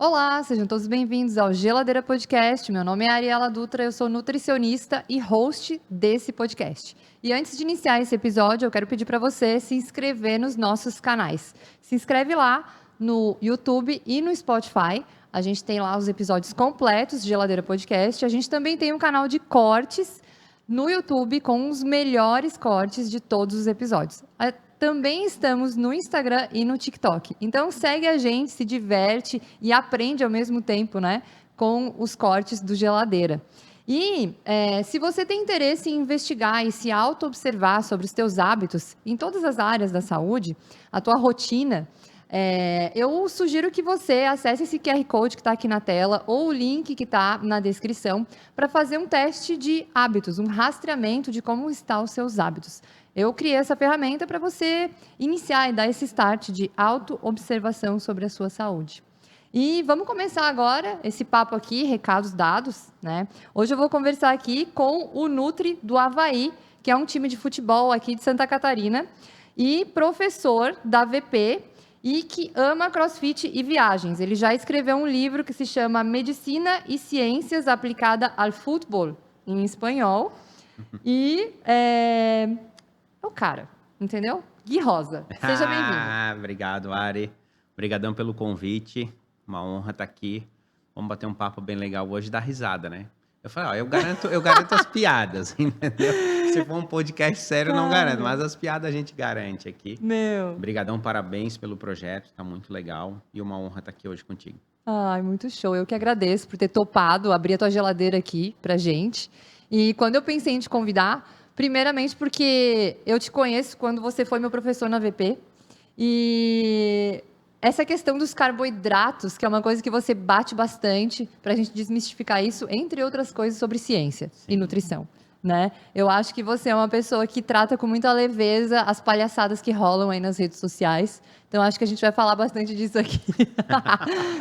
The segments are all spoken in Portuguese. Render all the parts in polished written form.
Olá, sejam todos bem-vindos ao Geladeira Podcast. Meu nome é Ariela Dutra, eu sou nutricionista e host desse podcast. E antes de iniciar esse episódio, eu quero pedir para você se inscrever nos nossos canais. Se inscreve lá no YouTube e no Spotify. A gente tem lá os episódios completos de Geladeira Podcast. A gente também tem um canal de cortes no YouTube com os melhores cortes de todos os episódios. Também estamos no Instagram e no TikTok. Então segue a gente, se diverte e aprende ao mesmo tempo, né, com os cortes do Geladeira. E se você tem interesse em investigar e se auto-observar sobre os teus hábitos em todas as áreas da saúde, a tua rotina, eu sugiro que você acesse esse QR Code que está aqui na tela ou o link que está na descrição para fazer um teste de hábitos, um rastreamento de como estão os seus hábitos. Eu criei essa ferramenta para você iniciar e dar esse start de auto-observação sobre a sua saúde. E vamos começar agora esse papo aqui, recados dados, né? Hoje eu vou conversar aqui com o Nutri do Avaí, que é um time de futebol aqui de Santa Catarina e professor da VP e que ama crossfit e viagens. Ele já escreveu um livro que se chama Medicina e Ciências Aplicada ao Futebol, em espanhol. E é o cara, entendeu? Gui Rosa, seja bem-vindo. Obrigado, Ari. Obrigadão pelo convite. Uma honra estar aqui. Vamos bater um papo bem legal hoje, dar risada, né? Eu falei, eu garanto as piadas, entendeu? Se for um podcast sério, não garanto, mas as piadas a gente garante aqui. Obrigadão, parabéns pelo projeto, tá muito legal. E uma honra estar aqui hoje contigo. Ai, muito show. Eu que agradeço por ter topado abrir a tua geladeira aqui pra gente. E quando eu pensei em te convidar, primeiramente porque eu te conheço quando você foi meu professor na VP. E essa questão dos carboidratos, que é uma coisa que você bate bastante para a gente desmistificar isso, entre outras coisas sobre ciência e nutrição, né? Eu acho que você é uma pessoa que trata com muita leveza as palhaçadas que rolam aí nas redes sociais. Então, acho que a gente vai falar bastante disso aqui.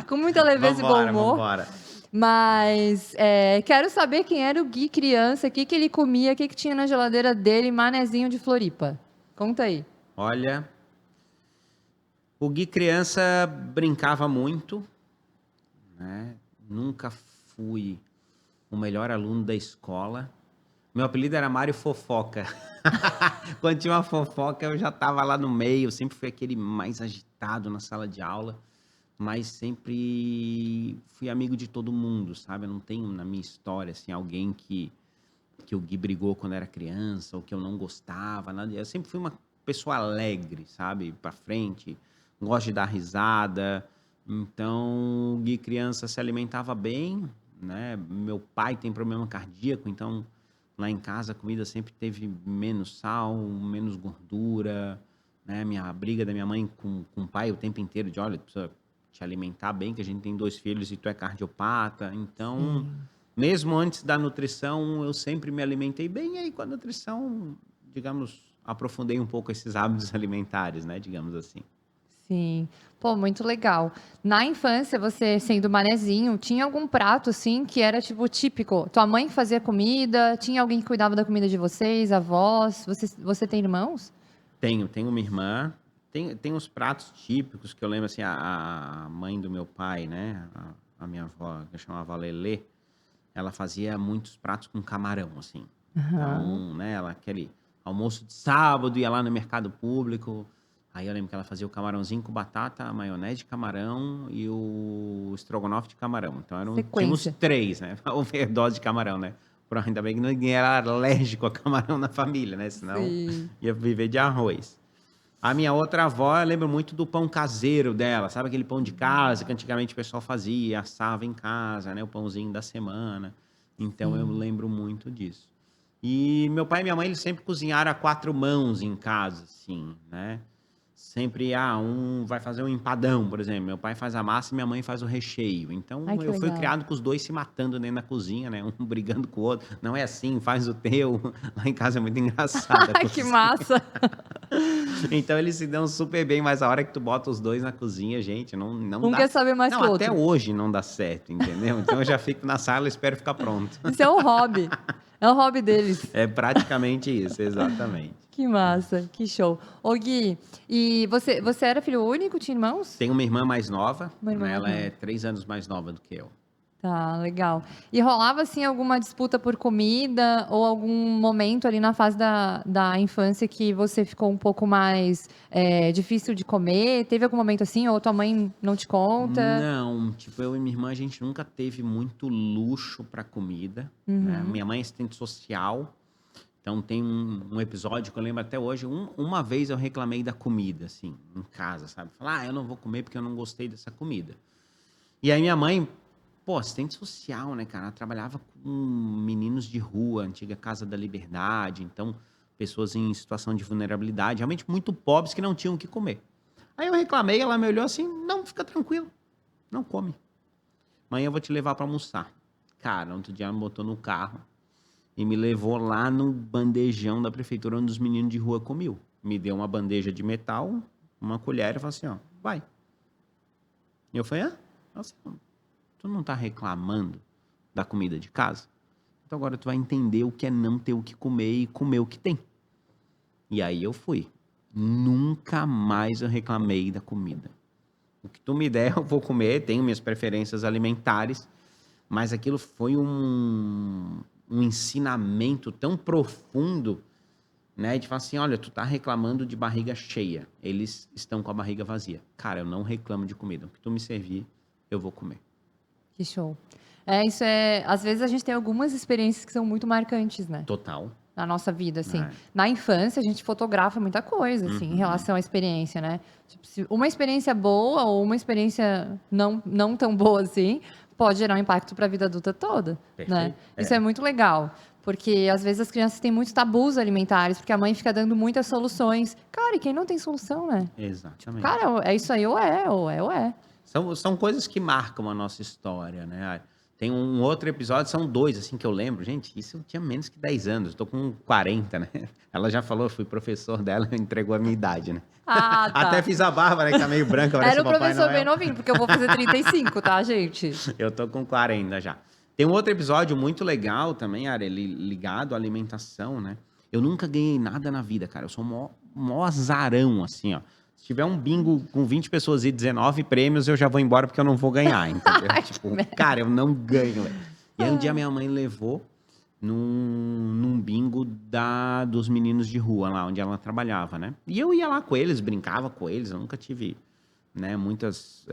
Com muita leveza e bom humor. Vambora. Mas quero saber quem era o Gui criança, o que ele comia, o que tinha na geladeira dele, manezinho de Floripa. Conta aí. Olha, o Gui criança brincava muito, né? Nunca fui o melhor aluno da escola. Meu apelido era Mário Fofoca. Quando tinha uma fofoca, eu já estava lá no meio. Eu sempre fui aquele mais agitado na sala de aula. Mas sempre fui amigo de todo mundo, sabe? Eu não tenho na minha história, assim, alguém que o Gui brigou quando era criança, ou que eu não gostava, nada. Eu sempre fui uma pessoa alegre, sabe? Pra frente, gosto de dar risada. Então, o Gui criança se alimentava bem, né? Meu pai tem problema cardíaco, então lá em casa a comida sempre teve menos sal, menos gordura, né? A briga da minha mãe com o pai o tempo inteiro de, olha, precisa te alimentar bem, que a gente tem 2 filhos e tu é cardiopata. Então, mesmo antes da nutrição, eu sempre me alimentei bem. E aí, com a nutrição, digamos, aprofundei um pouco esses hábitos alimentares, né? Digamos assim. Sim. Pô, muito legal. Na infância, você sendo manezinho, tinha algum prato, assim, que era, tipo, típico? Tua mãe fazia comida? Tinha alguém que cuidava da comida de vocês? Avós? Você tem irmãos? Tenho uma irmã. Tem os pratos típicos que eu lembro, assim, a mãe do meu pai, né? A minha avó, que eu chamava Lelê, ela fazia muitos pratos com camarão, assim. Então, né, aquele almoço de sábado, ia lá no mercado público. Aí eu lembro que ela fazia o camarãozinho com batata, a maionese de camarão e o estrogonofe de camarão. Então, tínhamos 3, né? Overdose de camarão, né? Ainda bem que ninguém era alérgico a camarão na família, né? Senão ia viver de arroz. A minha outra avó, eu lembro muito do pão caseiro dela, sabe? Aquele pão de casa que antigamente o pessoal fazia, assava em casa, né? O pãozinho da semana. Então, eu lembro muito disso. E meu pai e minha mãe, eles sempre cozinharam a 4 mãos em casa, assim, né? Sempre, um vai fazer um empadão, por exemplo. Meu pai faz a massa e minha mãe faz o recheio. Então, Ai, que eu fui legal. criado com os 2 se matando dentro da cozinha, né? Um brigando com o outro. Não é assim, faz o teu. Lá em casa é muito engraçado. Ai, que massa! Então eles se dão super bem, mas a hora que tu bota os dois na cozinha, gente, não Um dá. quer saber mais Não, que o até outro. hoje não dá certo, entendeu? Então eu já fico na sala e espero ficar pronto. Isso é um hobby. É um hobby deles. É praticamente isso, exatamente. Que massa, que show. Ô Gui, e você era filho único, tinha irmãos? Tenho uma irmã mais nova, Uma irmã né? mais Ela nova. é 3 anos mais nova do que eu. Tá, legal. E rolava, assim, alguma disputa por comida ou algum momento ali na fase da infância que você ficou um pouco mais difícil de comer? Teve algum momento assim? Ou tua mãe não te conta? Não, tipo, eu e minha irmã, a gente nunca teve muito luxo pra comida, né? Minha mãe é assistente social, então tem um episódio que eu lembro até hoje. Uma vez eu reclamei da comida, assim, em casa, sabe? Falar, eu não vou comer porque eu não gostei dessa comida. E aí minha mãe, pô, assistente social, né, cara? Ela trabalhava com meninos de rua, antiga Casa da Liberdade, então pessoas em situação de vulnerabilidade, realmente muito pobres que não tinham o que comer. Aí eu reclamei, ela me olhou assim, não, fica tranquilo, não come. Amanhã eu vou te levar para almoçar. Cara, outro dia ela me botou no carro e me levou lá no bandejão da prefeitura onde os meninos de rua comiam. Me deu uma bandeja de metal, uma colher e falou assim, ó, vai. E eu falei, nossa, tu não tá reclamando da comida de casa? Então agora tu vai entender o que é não ter o que comer e comer o que tem. E aí eu fui. Nunca mais eu reclamei da comida. O que tu me der, eu vou comer, tenho minhas preferências alimentares, mas aquilo foi um ensinamento tão profundo, né? De falar assim, olha, tu tá reclamando de barriga cheia, eles estão com a barriga vazia. Cara, eu não reclamo de comida. O que tu me servir, eu vou comer. Que show. Isso é. Às vezes a gente tem algumas experiências que são muito marcantes, né? Total. Na nossa vida, assim. É. Na infância, a gente fotografa muita coisa, assim, em relação à experiência, né? Tipo, se uma experiência boa ou uma experiência não tão boa assim, pode gerar um impacto para a vida adulta toda, né? Perfeito. Isso é muito legal. Porque às vezes as crianças têm muitos tabus alimentares, porque a mãe fica dando muitas soluções. Cara, e quem não tem solução, né? Exatamente. Cara, é isso aí, ou é. São coisas que marcam a nossa história, né? Tem um outro episódio, são 2, assim, que eu lembro. Gente, isso eu tinha menos que 10 anos, eu tô com 40, né? Ela já falou, eu fui professor dela, entregou a minha idade, né? Ah, tá. Até fiz a barba, né? Que tá meio branca, parece Era o o Papai professor bem Noel. novinho, porque eu vou fazer 35, tá, gente? Eu tô com 40 já. Tem um outro episódio muito legal também, Ari, ligado à alimentação, né? Eu nunca ganhei nada na vida, cara. Eu sou mó azarão, assim, ó. Se tiver um bingo com 20 pessoas e 19 prêmios, eu já vou embora porque eu não vou ganhar, entendeu? Tipo, cara, eu não ganho, velho. E aí um dia minha mãe levou num bingo dos meninos de rua, lá onde ela trabalhava, né? E eu ia lá com eles, brincava com eles, eu nunca tive, né, muitas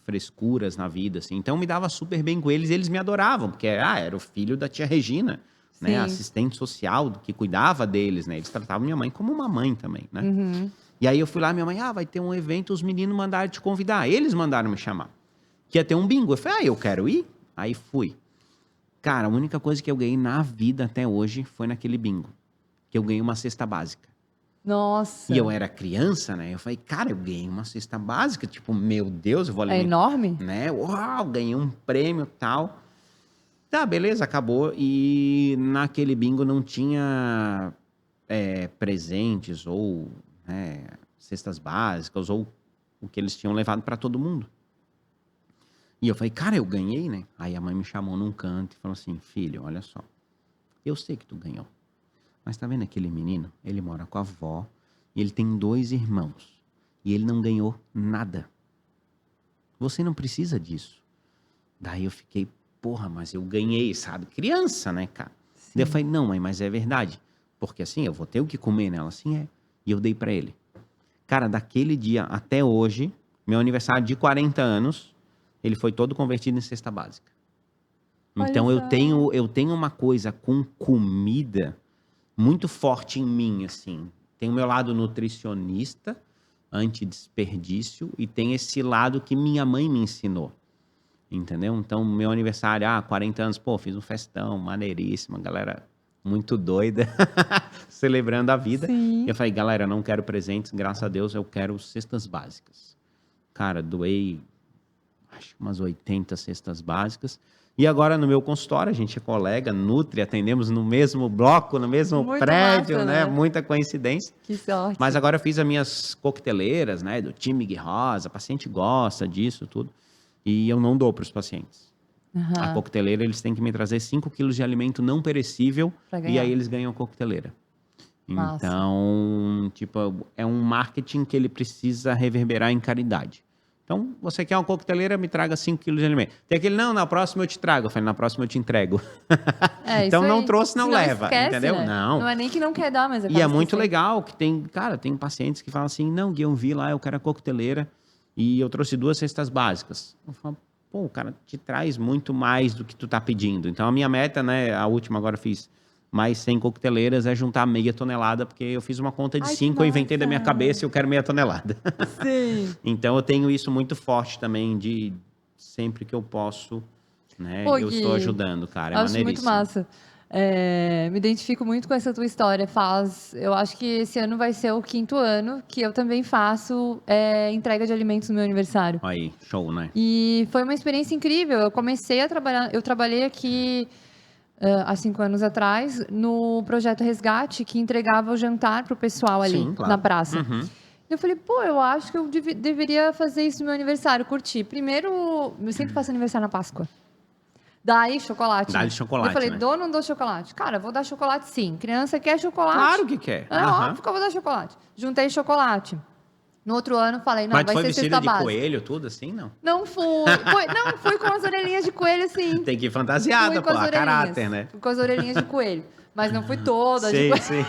frescuras na vida, assim. Então, eu me dava super bem com eles e eles me adoravam, porque era o filho da tia Regina, né? Sim. Assistente social que cuidava deles, né? Eles tratavam minha mãe como uma mãe também, né? Uhum. E aí eu fui lá, minha mãe, vai ter um evento, os meninos mandaram te convidar. Eles mandaram me chamar. Que ia ter um bingo. Eu falei, eu quero ir. Aí fui. Cara, a única coisa que eu ganhei na vida até hoje foi naquele bingo. Que eu ganhei uma cesta básica. Nossa. E eu era criança, né? Eu falei, cara, eu ganhei uma cesta básica. Tipo, meu Deus, eu vou É alimentar. enorme? Né? Uau, ganhei um prêmio e tal. Tá, beleza, acabou. E naquele bingo não tinha presentes ou cestas básicas ou o que eles tinham levado para todo mundo. E eu falei, cara, eu ganhei, né? Aí a mãe me chamou num canto e falou assim, filho, olha só, eu sei que tu ganhou, mas tá vendo aquele menino? Ele mora com a avó e ele tem 2 irmãos e ele não ganhou nada. Você não precisa disso. Daí eu fiquei, porra, mas eu ganhei, sabe? Criança, né, cara? Daí eu falei, não, mãe, mas é verdade. Porque assim, eu vou ter o que comer nela. Assim é. E eu dei pra ele. Cara, daquele dia até hoje, meu aniversário de 40 anos, ele foi todo convertido em cesta básica. Olha Então só. eu tenho uma coisa com comida muito forte em mim, assim. Tem o meu lado nutricionista, antidesperdício, e tem esse lado que minha mãe me ensinou. Entendeu? Então, meu aniversário, 40 anos, pô, fiz um festão, maneiríssimo, galera muito doida, celebrando a vida. Sim. E eu falei, galera, eu não quero presentes, graças a Deus, eu quero cestas básicas. Cara, doei, acho que umas 80 cestas básicas. E agora no meu consultório, a gente é colega, nutri, atendemos no mesmo bloco, no mesmo Muito prédio, massa, né? né? Muita coincidência. Que sorte. Mas agora eu fiz as minhas coqueteleiras, né? Do time Gui Rosa, paciente gosta disso, tudo. E eu não dou para os pacientes. A Aham, coqueteleira, eles têm que me trazer 5 quilos de alimento não perecível pra e aí ganhar. eles ganham a coqueteleira. Massa. Então, tipo, é um marketing que ele precisa reverberar em caridade. Então, você quer uma coqueteleira, me traga 5 quilos de alimento. Tem aquele, não, na próxima eu te trago. Eu falei, na próxima eu te entrego. É, isso Então, não aí. trouxe, não Senão leva, esquece, entendeu? né? Não. Não é nem que não quer dar, mas E acaba é muito esquecendo. legal que tem, cara, tem pacientes que falam assim, não, Gui, eu vi lá, eu quero a coqueteleira e eu trouxe 2 cestas básicas. Eu falo, pô, o cara te traz muito mais do que tu tá pedindo. Então, a minha meta, né, a última agora eu fiz mais 100 coqueteleiras, é juntar meia tonelada, porque eu fiz uma conta de Ai, que 5, eu inventei da minha cabeça massa. e eu quero meia tonelada. Sim. Então, eu tenho isso muito forte também, de sempre que eu posso, né, Pô, eu estou Gui, ajudando, cara, é acho muito maneiríssimo. massa. Me identifico muito com essa tua história. Eu acho que esse ano vai ser o 5º ano que eu também faço entrega de alimentos no meu aniversário. Aí, show, né? E foi uma experiência incrível. Eu comecei a trabalhar, eu trabalhei aqui há 5 anos atrás no projeto Resgate, que entregava o jantar pro pessoal ali Sim, na claro. praça. Uhum. Eu falei, pô, eu acho que eu deveria fazer isso no meu aniversário, curtir. Primeiro, eu sempre faço aniversário na Páscoa. Daí, chocolate, Dá-lhe né? Eu chocolate, falei, né? dou ou não dou chocolate? Cara, vou dar chocolate sim. Criança quer chocolate. Claro que quer. É Aham. óbvio que eu vou dar chocolate. Juntei chocolate. No outro ano, falei, não, Mas tu vai foi ser vestida cesta de básica. coelho, tudo assim, não? Não fui. Não, fui com as orelhinhas de coelho, sim. Tem que ir Fui fantasiada, com pô, as a orelhinhas. caráter, né? Fui com as orelhinhas de coelho. Mas não fui toda de Sim, coelho. sim.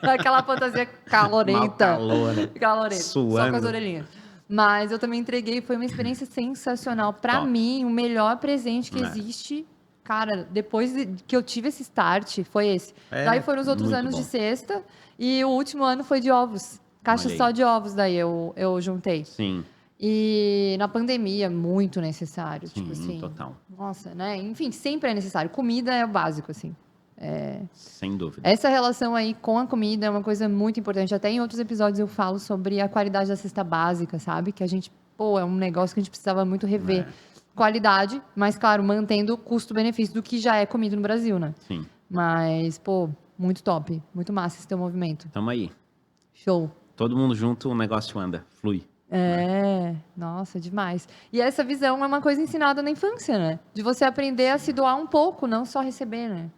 Aquela fantasia Mal calorenta. calor, né? Calorenta. Só com as Suando. orelhinhas. Mas eu também entreguei, foi uma experiência sensacional. Pra Top. mim, o melhor presente que Né? existe, cara, depois que eu tive esse start, foi esse. Daí É foram os outros muito anos de bom. cesta. E o último ano foi de ovos. Caixa Olha só aí. de ovos, daí eu juntei. Sim, E na pandemia, muito necessário. Tipo sim, assim, total. nossa, né? Enfim, sempre é necessário. Comida é o básico, assim. Sem dúvida. Essa relação aí com a comida é uma coisa muito importante. Até em outros episódios eu falo sobre a qualidade da cesta básica, sabe? Que a gente, pô, é um negócio que a gente precisava muito rever. É, Qualidade, mas claro, mantendo o custo-benefício do que já é comido no Brasil, né? sim. Mas, pô, muito top. Muito massa esse teu movimento. Tamo aí. Show. Todo mundo junto, o negócio anda, flui. Né? Nossa, demais. E essa visão é uma coisa ensinada na infância, né? De você aprender a se doar um pouco, não só receber, né?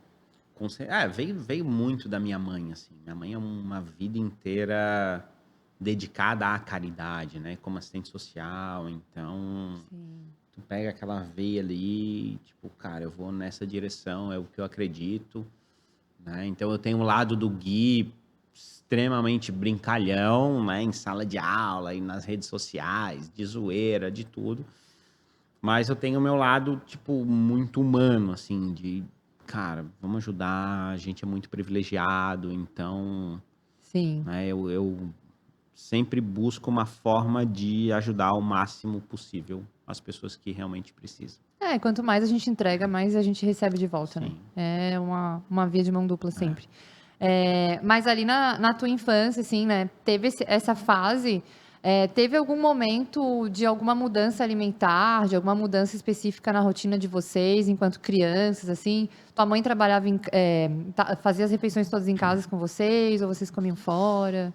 Veio muito da minha mãe, assim. Minha mãe é uma vida inteira dedicada à caridade, né? Como assistente social. Então, Sim. tu pega aquela veia ali, tipo, cara, eu vou nessa direção, é o que eu acredito, né? Então, eu tenho um lado do Gui extremamente brincalhão, né? Em sala de aula e nas redes sociais, de zoeira, de tudo. Mas eu tenho o meu lado, tipo, muito humano, assim, de, cara, vamos ajudar, a gente é muito privilegiado, então, Sim. né, eu sempre busco uma forma de ajudar o máximo possível as pessoas que realmente precisam. Quanto mais a gente entrega, mais a gente recebe de volta, né? Sim. É uma via de mão dupla sempre. Mas ali na tua infância, assim, né? Teve essa fase. Teve algum momento de alguma mudança alimentar, de alguma mudança específica na rotina de vocês, enquanto crianças, assim? Tua mãe trabalhava, fazia as refeições todas em casa com vocês, ou vocês comiam fora?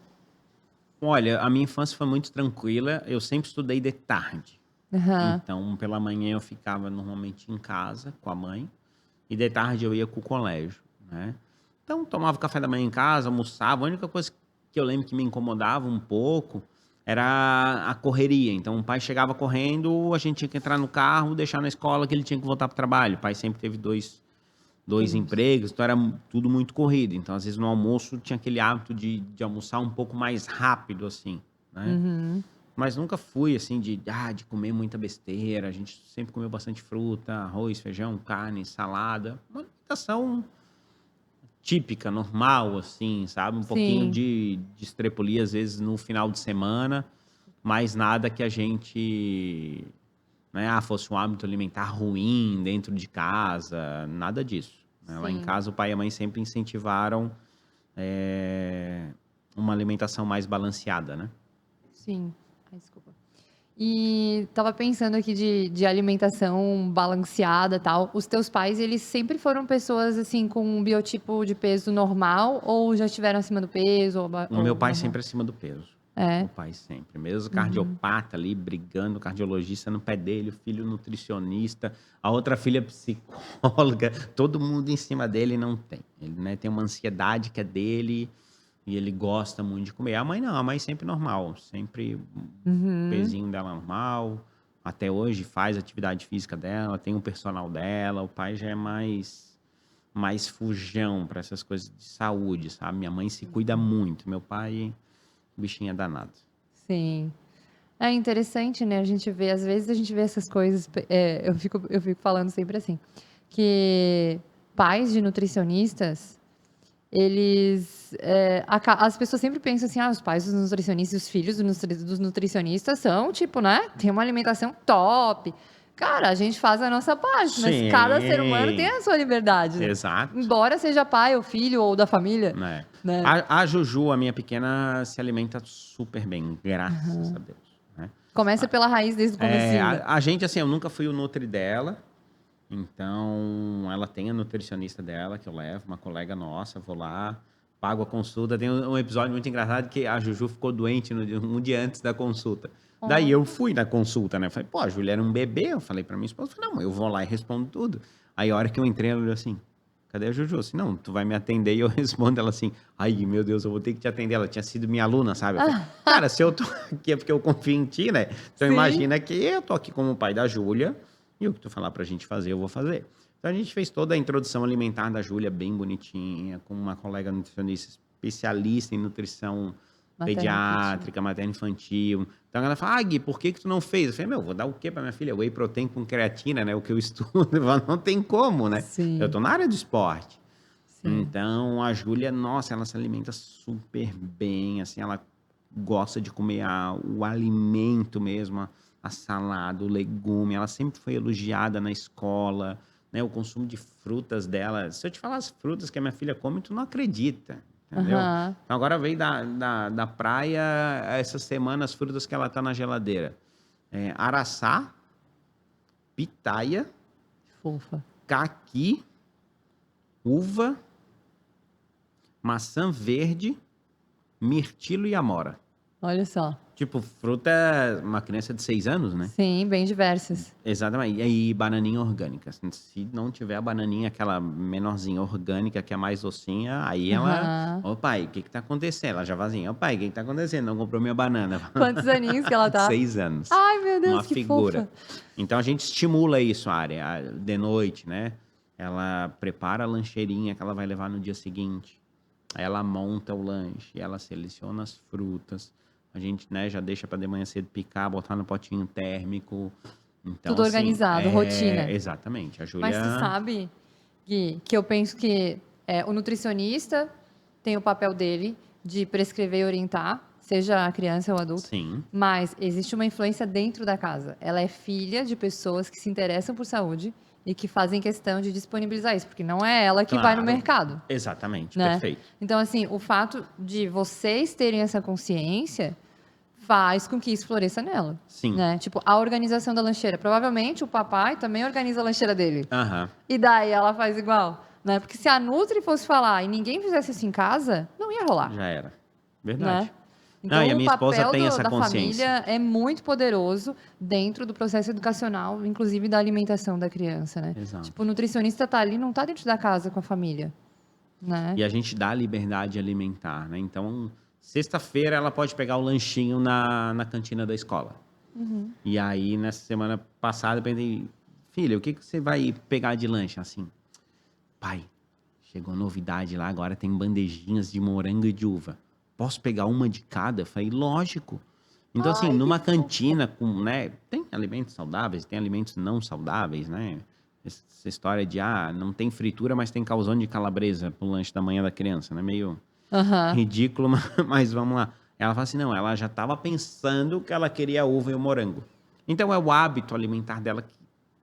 Olha, a minha infância foi muito tranquila, eu sempre estudei de tarde. Aham, Então, pela manhã eu ficava normalmente em casa com a mãe e de tarde eu ia para o colégio, né? Então, tomava café da manhã em casa, almoçava. A única coisa que eu lembro que me incomodava um pouco era a correria. Então, o pai chegava correndo, a gente tinha que entrar no carro, deixar na escola que ele tinha que voltar para o trabalho. O pai sempre teve dois entendi. empregos, então era tudo muito corrido. Então, às vezes no almoço tinha aquele hábito de almoçar um pouco mais rápido, assim, né? Uhum, Mas nunca fui assim de comer muita besteira. A gente sempre comeu bastante fruta, arroz, feijão, carne, salada. Uma alimentação típica, normal, assim, sabe? Um pouquinho sim, de estrepolia, às vezes, no final de semana, mas nada que a gente, né, fosse um hábito alimentar ruim dentro de casa, nada disso. Né? Lá em sim, casa, o pai e a mãe sempre incentivaram uma alimentação mais balanceada, né? sim. Ai, desculpa. E tava pensando aqui de alimentação balanceada e tal. Os teus pais, eles sempre foram pessoas, assim, com um biotipo de peso normal ou já estiveram acima do peso O meu ou pai normal? sempre acima do peso. É. O pai sempre. Mesmo Uhum. cardiopata ali, brigando, cardiologista no pé dele, o filho nutricionista, a outra filha psicóloga, todo mundo em cima dele não tem. Ele, né, tem uma ansiedade que é dele e ele gosta muito de comer. A mãe não, a mãe sempre normal, sempre Uhum. pezinho dela normal. Até hoje faz atividade física dela, tem o personal dela. O pai já é mais fujão para essas coisas de saúde, sabe? Minha mãe se cuida muito, meu pai, o bichinho é danado. Sim. É interessante, né, a gente vê às vezes a gente vê essas coisas, eu fico falando sempre assim, que pais de nutricionistas, eles, as pessoas sempre pensam assim: "Ah, os pais dos nutricionistas e os filhos dos nutricionistas são, tipo, né, tem uma alimentação top". Cara, a gente faz a nossa parte, mas cada ser humano tem Sim, a sua liberdade, né. exato, Embora seja pai ou filho ou da família, né. né. A Juju, a minha pequena, se alimenta super bem, graças a Aham. Deus, né. Começa pela raiz desde o comecinho, né. A gente, assim, eu nunca fui o nutri dela, então ela tem a nutricionista dela que eu levo, uma colega nossa, vou lá, pago a consulta. Tem um episódio muito engraçado que a Juju ficou doente um dia antes da consulta. Daí Ó. eu fui na consulta, né, falei: "Pô, a Júlia era um bebê", eu falei pra minha esposa, falei: "Não, eu vou lá e respondo tudo". Aí a hora que eu entrei, ela olhou assim: "Cadê a Juju?" Assim: "Não, tu vai me atender e eu respondo". Ela assim: "Ai, meu Deus, eu vou ter que te atender". Ela tinha sido minha aluna, sabe. Eu falei: "Cara, se eu tô aqui é porque eu confio em ti, né. Então Sim. imagina que eu tô aqui como pai da Júlia, e o que tu falar pra gente fazer, eu vou fazer". Então a gente fez toda a introdução alimentar da Júlia bem bonitinha, com uma colega nutricionista especialista em nutrição Materno-infantil. pediátrica, materno-infantil. Então ela fala: "Ah, Gui, por que que tu não fez?" Eu falei: "Meu, vou dar o quê pra minha filha? Whey protein com creatina, né, o que eu estudo". Eu falo: "Não tem como, né". Eu Sim, tô na área do esporte. sim. Então a Júlia, nossa, ela se alimenta super bem, assim, ela gosta de comer o alimento mesmo, a salada, o legume. Ela sempre foi elogiada na escola, né? O consumo de frutas dela. Se eu te falar as frutas que a minha filha come, tu não acredita, entendeu? Aham. Então, agora veio da praia essa semana as frutas que ela tá na geladeira. Araçá, pitaia, Fofa. caqui, uva, maçã verde, mirtilo e amora. Olha só. Tipo, fruta, uma criança de 6 anos, né? Sim, bem diversas. Exatamente. E aí, bananinha orgânica. Se não tiver a bananinha, aquela menorzinha orgânica, que é mais docinha, aí ela. Aham. Ô pai, o que que tá acontecendo? Ela já vazinha. Ô pai, o que que tá acontecendo? Não comprou minha banana. Quantos aninhos que ela tá? 6 anos. Ai, meu Uma Deus, que figura. fofa. Então a gente estimula isso, a área, de noite, né? Ela prepara a lancheirinha que ela vai levar no dia seguinte. Aí ela monta o lanche, ela seleciona as frutas. A gente, né, já deixa para de manhã cedo picar, botar no potinho térmico. Então, Tudo assim, organizado, rotina. exatamente. A Mas tu Júlia, sabe, Gui, que eu penso que o nutricionista tem o papel dele de prescrever e orientar, seja a criança ou o adulto, sim, mas existe uma influência dentro da casa. Ela é filha de pessoas que se interessam por saúde e que fazem questão de disponibilizar isso, porque não é ela que vai no claro. mercado, Exatamente, né? perfeito. Então, assim, o fato de vocês terem essa consciência faz com que isso floresça nela, Sim. né? Tipo, a organização da lancheira. Provavelmente o papai também organiza a lancheira dele. Aham. E daí ela faz igual, né? Porque se a Nutri fosse falar e ninguém fizesse isso em casa, não ia rolar, Já era. né? Verdade. Não, e Então, a o minha esposa papel tem essa da consciência. família é muito poderoso dentro do processo educacional, inclusive da alimentação da criança, né? Tipo, o Exato. nutricionista tá ali, não tá dentro da casa com a família, né? E a gente dá liberdade alimentar, né? Então, sexta-feira ela pode pegar o lanchinho na cantina da escola. Uhum. E aí, nessa semana passada, eu pensei, filha, o que que você vai pegar de lanche? Assim, pai, chegou novidade lá, agora tem bandejinhas de morango e de uva. Posso pegar uma de cada? Eu falei, lógico. Então, assim, Ai, que numa fofa. cantina com, né, tem alimentos saudáveis, tem alimentos não saudáveis, né? Essa história de, não tem fritura, mas tem calzone de calabresa pro lanche da manhã da criança, né? Meio Aham. ridículo, mas vamos lá. Ela fala assim, não, ela já estava pensando que ela queria a uva e o morango. Então, é o hábito alimentar dela que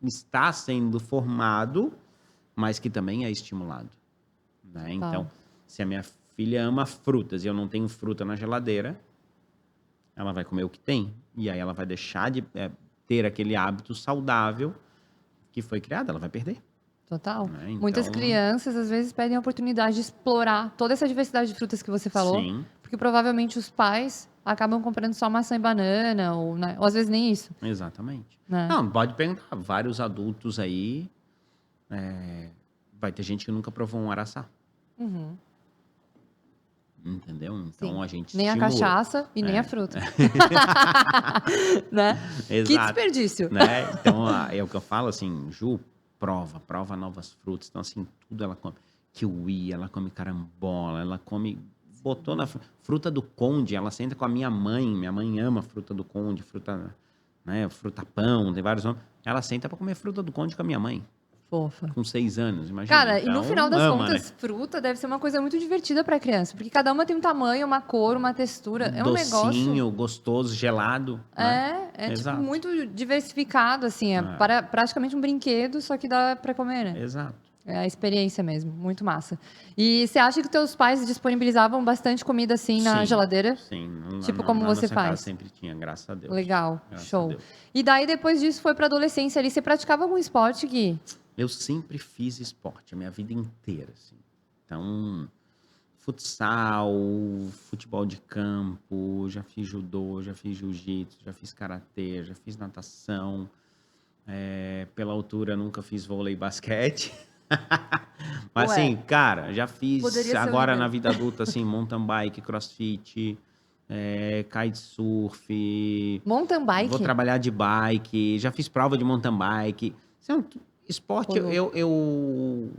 está sendo formado, mas que também é estimulado, né? Então, Total. se a minha filha ama frutas e eu não tenho fruta na geladeira, ela vai comer o que tem. E aí ela vai deixar de ter aquele hábito saudável que foi criado, ela vai perder. Total. Né? Muitas Então, crianças, às vezes, perdem a oportunidade de explorar toda essa diversidade de frutas que você falou, sim, porque provavelmente os pais acabam comprando só maçã e banana, ou, né, ou às vezes nem isso, exatamente. né? Não, pode perguntar. Vários adultos aí, vai ter gente que nunca provou um araçá. Uhum, Entendeu? Então sim. a gente Nem a estimula. cachaça e nem a É, fruta. Né? Que exato. desperdício. Né? Então, é o que eu falo assim, Ju, prova novas frutas. Então, assim, tudo ela come. Kiwi, ela come carambola, ela come. Botou na fruta do conde, ela senta com a minha mãe ama fruta do conde, fruta, né, fruta pão, tem vários nomes. Ela senta para comer fruta do conde com a minha mãe, Fofa. com 6 anos, imagina. Cara, e no Então, final das ama, né? contas, fruta deve ser uma coisa muito divertida pra criança, porque cada uma tem um tamanho, uma cor, uma textura. É um negócio. Docinho, gostoso, gelado, né? É tipo Exato. muito diversificado, assim. É praticamente um brinquedo, só que dá pra comer, né? Exato. É a experiência mesmo, muito massa. E você acha que teus pais disponibilizavam bastante comida assim na Sim, geladeira? sim. Tipo como Na você nossa casa faz? sempre tinha, graças a Deus. Legal, Graças a show. Deus. E daí depois disso foi pra adolescência ali. Você praticava algum esporte, Gui? Eu sempre fiz esporte, a minha vida inteira, assim. Então, futsal, futebol de campo, já fiz judô, já fiz jiu-jitsu, já fiz karatê, já fiz natação. Pela altura, nunca fiz vôlei e basquete. Mas, Ué, assim, cara, já fiz poderia ser o agora nível. na vida adulta, assim, mountain bike, crossfit, kitesurf. Mountain bike? Vou trabalhar de bike, já fiz prova de mountain bike. Esporte, Pô, eu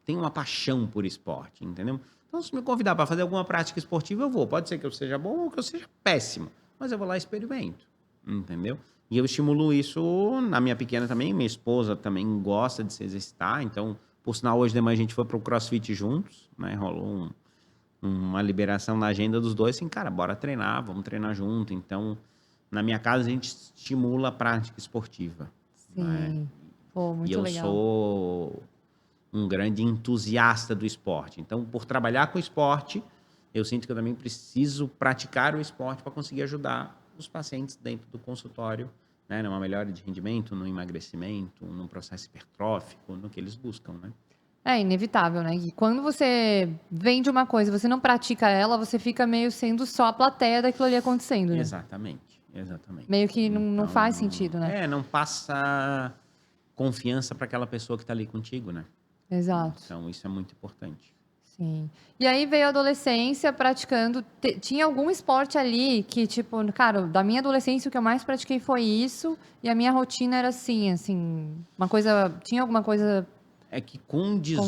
tenho uma paixão por esporte, entendeu? Então, se me convidar para fazer alguma prática esportiva, eu vou. Pode ser que eu seja bom ou que eu seja péssimo, mas eu vou lá e experimento, entendeu? E eu estimulo isso na minha pequena também. Minha esposa também gosta de se exercitar. Então, por sinal, hoje de manhã a gente foi pro CrossFit juntos, né? Rolou uma liberação na agenda dos dois, assim, cara, bora treinar, vamos treinar junto. Então, na minha casa, a gente estimula a prática esportiva. Né? sim. Pô, E muito eu legal. sou um grande entusiasta do esporte. Então, por trabalhar com esporte, eu sinto que eu também preciso praticar o esporte para conseguir ajudar os pacientes dentro do consultório, né? Numa melhora de rendimento, no emagrecimento, num processo hipertrófico, no que eles buscam, né? É inevitável, né? E quando você vende uma coisa e você não pratica ela, você fica meio sendo só a plateia daquilo ali acontecendo, né? Exatamente, exatamente. Meio que não faz Então, sentido, né? não passa confiança para aquela pessoa que está ali contigo, né? Exato. Então, isso é muito importante. Sim. E aí veio a adolescência praticando. Tinha algum esporte ali que, tipo, cara, da minha adolescência o que eu mais pratiquei foi isso, e a minha rotina era assim, uma coisa. Tinha alguma coisa É que com 18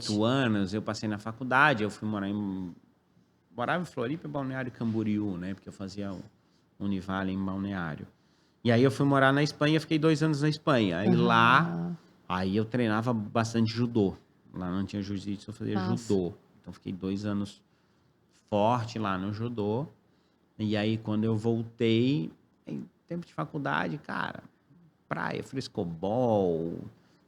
constante? anos eu passei na faculdade, eu fui morava em Floripa e Balneário Camboriú, né? Porque eu fazia o Univale em Balneário. E aí eu fui morar na Espanha, fiquei 2 anos na Espanha. Aí lá, aí eu treinava bastante judô. Lá não tinha jiu-jitsu, eu fazia Massa. judô. Então fiquei 2 anos forte lá no judô. E aí quando eu voltei, em tempo de faculdade, cara, praia, frescobol.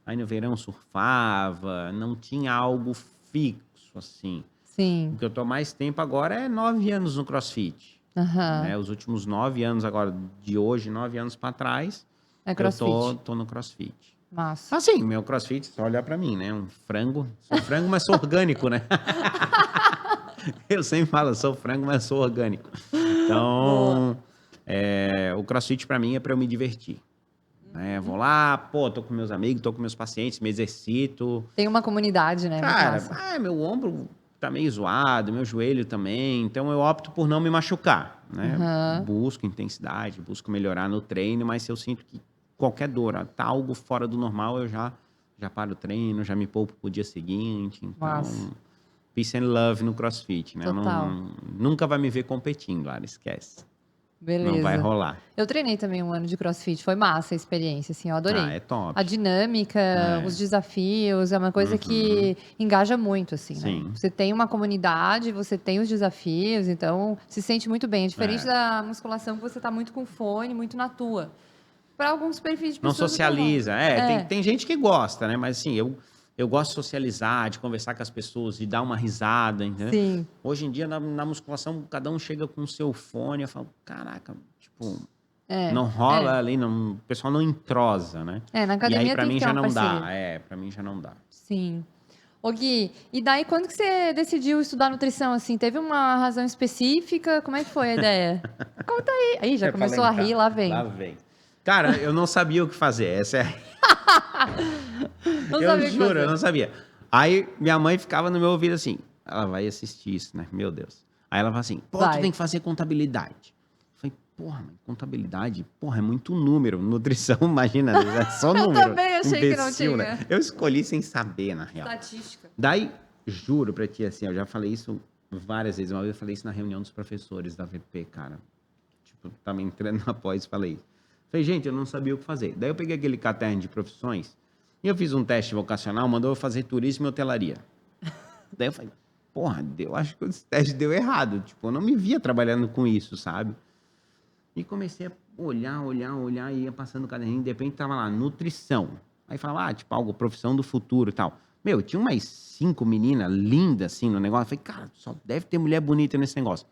Aí no verão surfava, não tinha algo fixo assim. Sim. O que eu tô mais tempo agora é 9 anos no CrossFit. Aham. Né? Os últimos 9 anos agora, de hoje, 9 anos para trás, É eu CrossFit. tô no CrossFit. Massa. Assim, meu CrossFit, só olhar para mim, né? Um frango. Sou frango, mas sou orgânico, né? Eu sempre falo, sou frango, mas sou orgânico. Então, o CrossFit para mim é para eu me divertir. Né? Vou lá, pô, tô com meus amigos, tô com meus pacientes, me exercito. Tem uma comunidade, né? Muito Cara, massa. meu ombro tá meio zoado, meu joelho também, então eu opto por não me machucar, né? Aham. Busco intensidade, busco melhorar no treino, mas se eu sinto que qualquer dor, tá algo fora do normal, eu já paro o treino, já me poupo pro dia seguinte. Então, Massa. peace and love no CrossFit, né? Total. Nunca vai me ver competindo, Lara, esquece. Não vai Beleza. rolar. Eu treinei também um ano de CrossFit, foi massa a experiência, assim, eu adorei. É top. A dinâmica, os desafios, é uma coisa que engaja muito, assim, né? Sim. Você tem uma comunidade, você tem os desafios, então se sente muito bem. É diferente da musculação que você tá muito com fone, muito na tua. Para alguns perfis de Não pessoas até rola. socializa. Tem gente que gosta, né? Mas assim, eu gosto de socializar, de conversar com as pessoas, de dar uma risada, entendeu? Sim. Hoje em dia, na musculação, cada um chega com o seu fone, eu falo, caraca, tipo, Não rola ali, não, o pessoal não entrosa, né? Na E academia aí pra tem mim que ter já uma não parceria. dá. Pra mim já não dá. Sim. Ô Gui, e daí quando que você decidiu estudar nutrição, assim? Teve uma razão específica? Como é que foi a ideia? Conta aí. Aí, já começou a rir, lá vem. Lá vem. Cara, eu não sabia o que fazer. Essa é... Não Eu sabia o que juro, fazer. eu não sabia. Aí minha mãe ficava no meu ouvido assim, ela vai assistir isso, né? Meu Deus. Aí ela fala assim, pô, Vai. tu tem que fazer contabilidade. Eu falei, porra, mãe, contabilidade? Porra, é muito número. Nutrição, imagina, é só Eu número. também achei que não tinha. Né? Eu escolhi sem saber, na real. Estatística. Daí, juro pra ti, assim, eu já falei isso várias vezes. Uma vez eu falei isso na reunião dos professores da VP, cara. Tipo, tava entrando na pós e falei isso. Falei, gente, eu não sabia o que fazer. Daí eu peguei aquele caderno de profissões e eu fiz um teste vocacional, mandou eu fazer turismo e hotelaria. Daí eu falei, porra, eu acho que esse teste deu errado. Tipo, eu não me via trabalhando com isso, sabe? E comecei a olhar, e ia passando o caderninho, de repente tava lá, nutrição. Aí falava, tipo, algo, profissão do futuro e tal. Meu, tinha umas 5 meninas lindas, assim, no negócio. Eu falei, cara, só deve ter mulher bonita nesse negócio.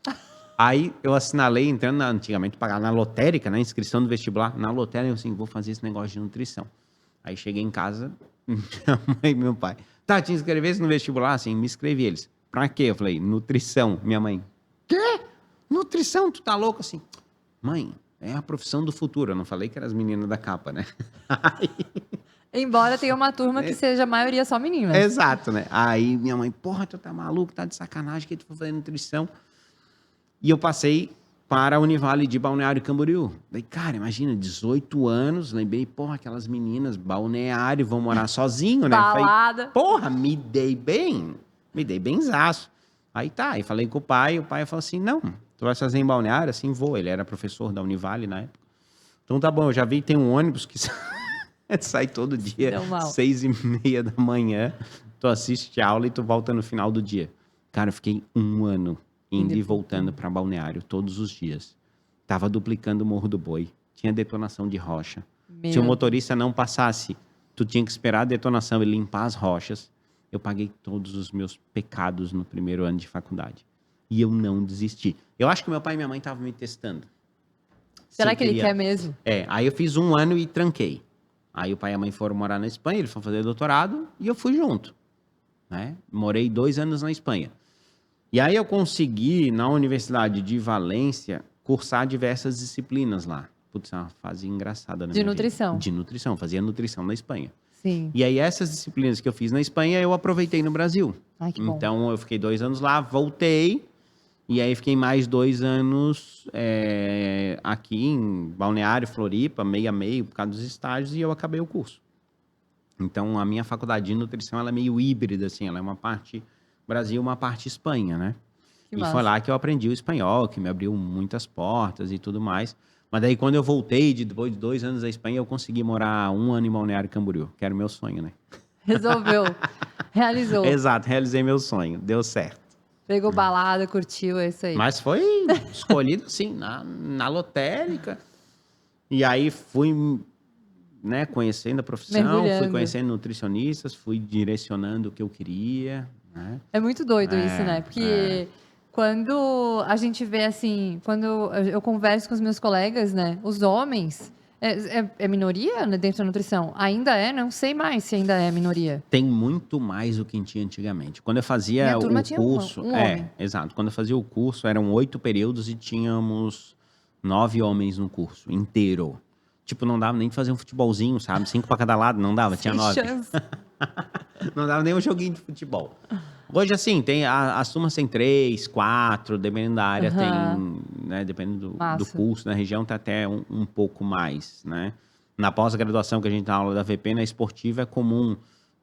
Aí eu assinalei, entrando antigamente, pagava na lotérica, na inscrição do vestibular. Na lotérica, eu assim, vou fazer esse negócio de nutrição. Aí cheguei em casa, minha mãe e meu pai. Tá, te inscrevesse no vestibular? Assim, me inscrevi eles. Pra quê? Eu falei, nutrição. Minha mãe, quê? Nutrição? Tu tá louco? Assim, mãe, é a profissão do futuro. Eu não falei que era as meninas da capa, né? Aí... Embora tenha uma turma que seja a maioria só meninas. Exato, né? Aí minha mãe, porra, tu tá maluco, tá de sacanagem que tu foi fazer nutrição. E eu passei para a Univale de Balneário Camboriú. Daí, cara, imagina, 18 anos, lembrei, porra, aquelas meninas, balneário, vão morar sozinho, né? Balada. Falei, porra, me dei benzaço. Aí tá, aí falei com o pai falou assim, não, tu vai fazer em Balneário? Assim, vou. Ele era professor da Univale na época. Então tá bom, eu já vi, tem um ônibus que sai todo dia, 6h30 da manhã, tu assiste a aula e tu volta no final do dia. Cara, eu fiquei 1 ano indo e voltando para Balneário todos os dias. Tava duplicando o Morro do Boi. Tinha detonação de rocha. Se o motorista não passasse, tu tinha que esperar a detonação e limpar as rochas. Eu paguei todos os meus pecados no primeiro ano de faculdade. E eu não desisti. Eu acho que meu pai e minha mãe estavam me testando. Será que ele quer mesmo? Aí eu fiz 1 ano e tranquei. Aí o pai e a mãe foram morar na Espanha, eles foram fazer doutorado e eu fui junto. Né? Morei 2 anos na Espanha. E aí eu consegui, na Universidade de Valência, cursar diversas disciplinas lá. Putz, é uma fase engraçada, né? De nutrição. De nutrição, fazia nutrição na Espanha. Sim. E aí essas disciplinas que eu fiz na Espanha, eu aproveitei no Brasil. Ai, que bom. Então eu fiquei 2 anos lá, voltei, e aí fiquei mais 2 anos aqui em Balneário, Floripa, meio a meio, por causa dos estágios, e eu acabei o curso. Então a minha faculdade de nutrição, ela é meio híbrida, assim, ela é uma parte... Brasil, uma parte Espanha, né? E foi lá que eu aprendi o espanhol, que me abriu muitas portas e tudo mais. Mas daí, quando eu voltei, depois de 2 anos da Espanha, eu consegui morar 1 ano em Balneário Camboriú, que era o meu sonho, né? Resolveu. Realizou. Exato, realizei meu sonho. Deu certo. Pegou balada, curtiu, é isso aí. Mas foi escolhido, assim, na lotérica. E aí fui, né, conhecendo a profissão, fui conhecendo nutricionistas, fui direcionando o que eu queria... É muito doido isso, né? Porque quando a gente vê assim, quando eu converso com os meus colegas, né? Os homens, é minoria, né, dentro da nutrição? Ainda é? Não sei mais se ainda é minoria. Tem muito mais do que tinha antigamente. Quando eu fazia o curso... Um homem. Exato. Quando eu fazia o curso, eram 8 períodos e tínhamos 9 homens no curso inteiro. Tipo, não dava nem de fazer um futebolzinho, sabe? 5 para cada lado, não dava, tinha 9. Não dava nem um joguinho de futebol. Hoje, assim, tem as turmas tem 3, 4, dependendo da área, tem, né? Dependendo do curso, na região tá até um pouco mais, né? Na pós-graduação que a gente dá aula da VP, na esportiva é comum,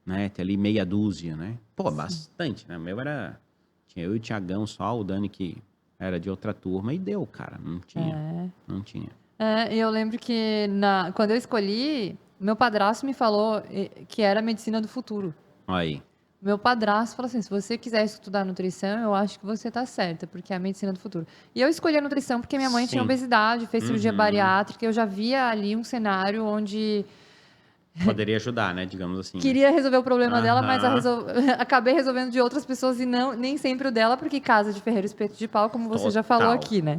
né? Ter ali meia dúzia, né? Pô, bastante, né? O meu era... Tinha eu e o Tiagão só, o Dani que era de outra turma, e deu, cara. Não tinha. Não tinha. E eu lembro que quando eu escolhi, meu padrasto me falou que era a medicina do futuro. Aí. Meu padrasto falou assim, se você quiser estudar nutrição, eu acho que você tá certa, porque é a medicina do futuro. E eu escolhi a nutrição porque minha mãe tinha obesidade, fez cirurgia bariátrica, eu já via ali um cenário onde... Poderia ajudar, né, digamos assim. Queria resolver o problema dela, mas acabei resolvendo de outras pessoas e nem sempre o dela, porque casa de ferreiro espeto de pau, como você já falou aqui, né?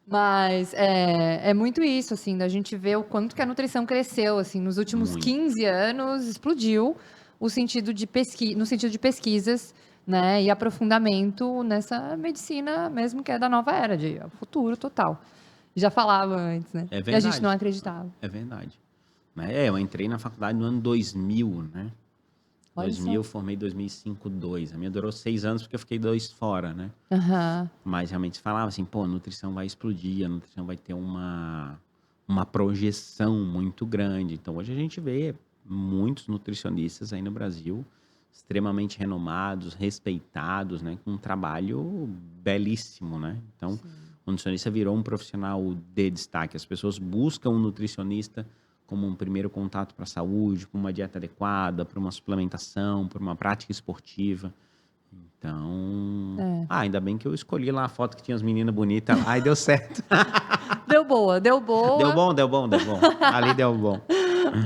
Mas é muito isso, assim, da gente ver o quanto que a nutrição cresceu, assim, nos últimos Muito. 15 anos, explodiu o sentido de no sentido de pesquisas, né, e aprofundamento nessa medicina mesmo que é da nova era, de futuro total. Já falava antes, né? É E a gente não verdade. acreditava. É verdade. Eu entrei na faculdade no ano 2000, né? Olha 2000, só. eu formei em 2005, 2. A minha durou 6 anos porque eu fiquei 2 fora, né? Aham. Mas realmente se falava assim, pô, a nutrição vai explodir, a nutrição vai ter uma projeção muito grande. Então hoje a gente vê muitos nutricionistas aí no Brasil, extremamente renomados, respeitados, né? Com um trabalho belíssimo, né? Então, Sim. o nutricionista virou um profissional de destaque. As pessoas buscam um nutricionista como um primeiro contato para a saúde, para uma dieta adequada, para uma suplementação, para uma prática esportiva. Então, É. ainda bem que eu escolhi lá a foto que tinha as meninas bonitas lá e deu certo. Deu boa, deu Deu boa. bom, deu bom, deu bom. Ali deu bom.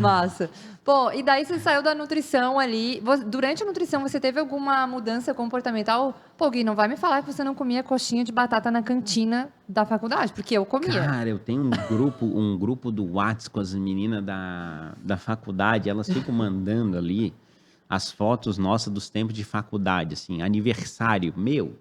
Massa. Pô, e daí você saiu da nutrição ali. Durante a nutrição, você teve alguma mudança comportamental? Pô, Gui, não vai me falar que você não comia coxinha de batata na cantina da faculdade, porque eu comia. Cara, eu tenho um grupo do Whats com as meninas da faculdade, elas ficam mandando ali as fotos nossas dos tempos de faculdade, assim, aniversário, meu,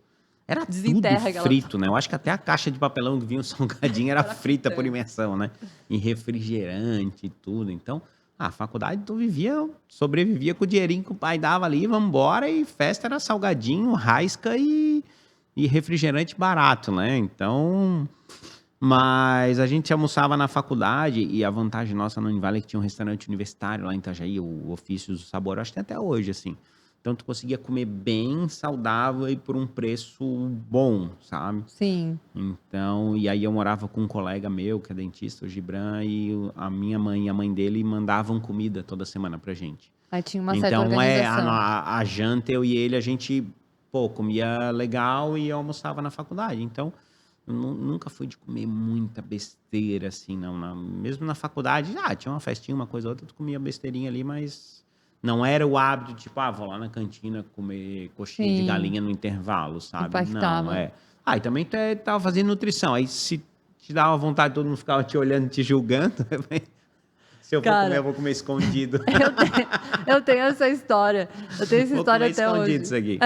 era tudo Desenterra aquela. frito, né? Eu acho que até a caixa de papelão que vinha um salgadinho era Era frita por fritando. imersão, né? E refrigerante e tudo. Então, a faculdade tu sobrevivia com o dinheirinho que o pai dava ali, vambora, e festa era salgadinho, raisca e refrigerante barato, né? Então, mas a gente almoçava na faculdade e a vantagem nossa no Univale é que tinha um restaurante universitário lá em Itajaí, o Ofícios do Sabor, eu acho que tem até hoje, assim. Então tu conseguia comer bem saudável e por um preço bom, sabe? Sim. Então, e aí eu morava com um colega meu, que é dentista, o Gibran, e a minha mãe e a mãe dele mandavam comida toda semana pra gente. Aí tinha uma certa Então, organização. a janta, eu e ele, a gente, pô, comia legal e almoçava na faculdade. Então, eu nunca fui de comer muita besteira, assim, não. Mesmo na faculdade, tinha uma festinha, uma coisa ou outra, tu comia besteirinha ali, mas não era o hábito, tipo, vou lá na cantina comer coxinha de Sim. galinha no intervalo, sabe? Não, Impactava. E também tu tava fazendo nutrição. Aí, se te dava vontade, todo mundo ficava te olhando, te julgando. Se eu for comer, Cara, eu vou comer escondido. eu tenho essa história. Eu tenho essa Vou história comer até escondido hoje. isso aqui.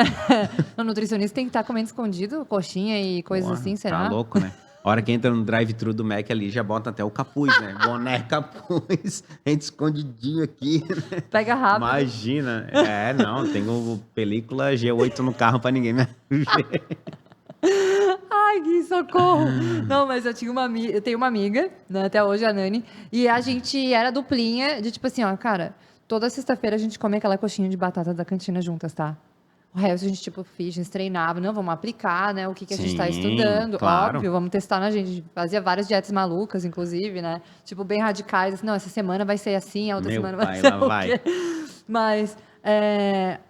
O nutricionista tem que estar comendo escondido, coxinha e coisas Porra, assim, tá será? louco, né? A hora que entra no drive-thru do Mac ali, já bota até o capuz, né? Boné, capuz, entra escondidinho aqui, né? Pega rápido. Imagina. Não, tenho película G8 no carro pra ninguém me ver. Ai, Gui, socorro! Não, mas eu tinha eu tenho uma amiga, né, até hoje, a Nani, e a gente era duplinha de tipo assim, ó, cara, toda sexta-feira a gente come aquela coxinha de batata da cantina juntas, tá? O resto a gente, tipo, a gente treinava, não, vamos aplicar, né, o que a gente tá Sim, estudando, claro. óbvio, vamos testar na gente. A gente fazia várias dietas malucas, inclusive, né, tipo, bem radicais, assim, não, essa semana vai ser assim, a outra Meu semana vai pai, ser lá o vai. quê? Mas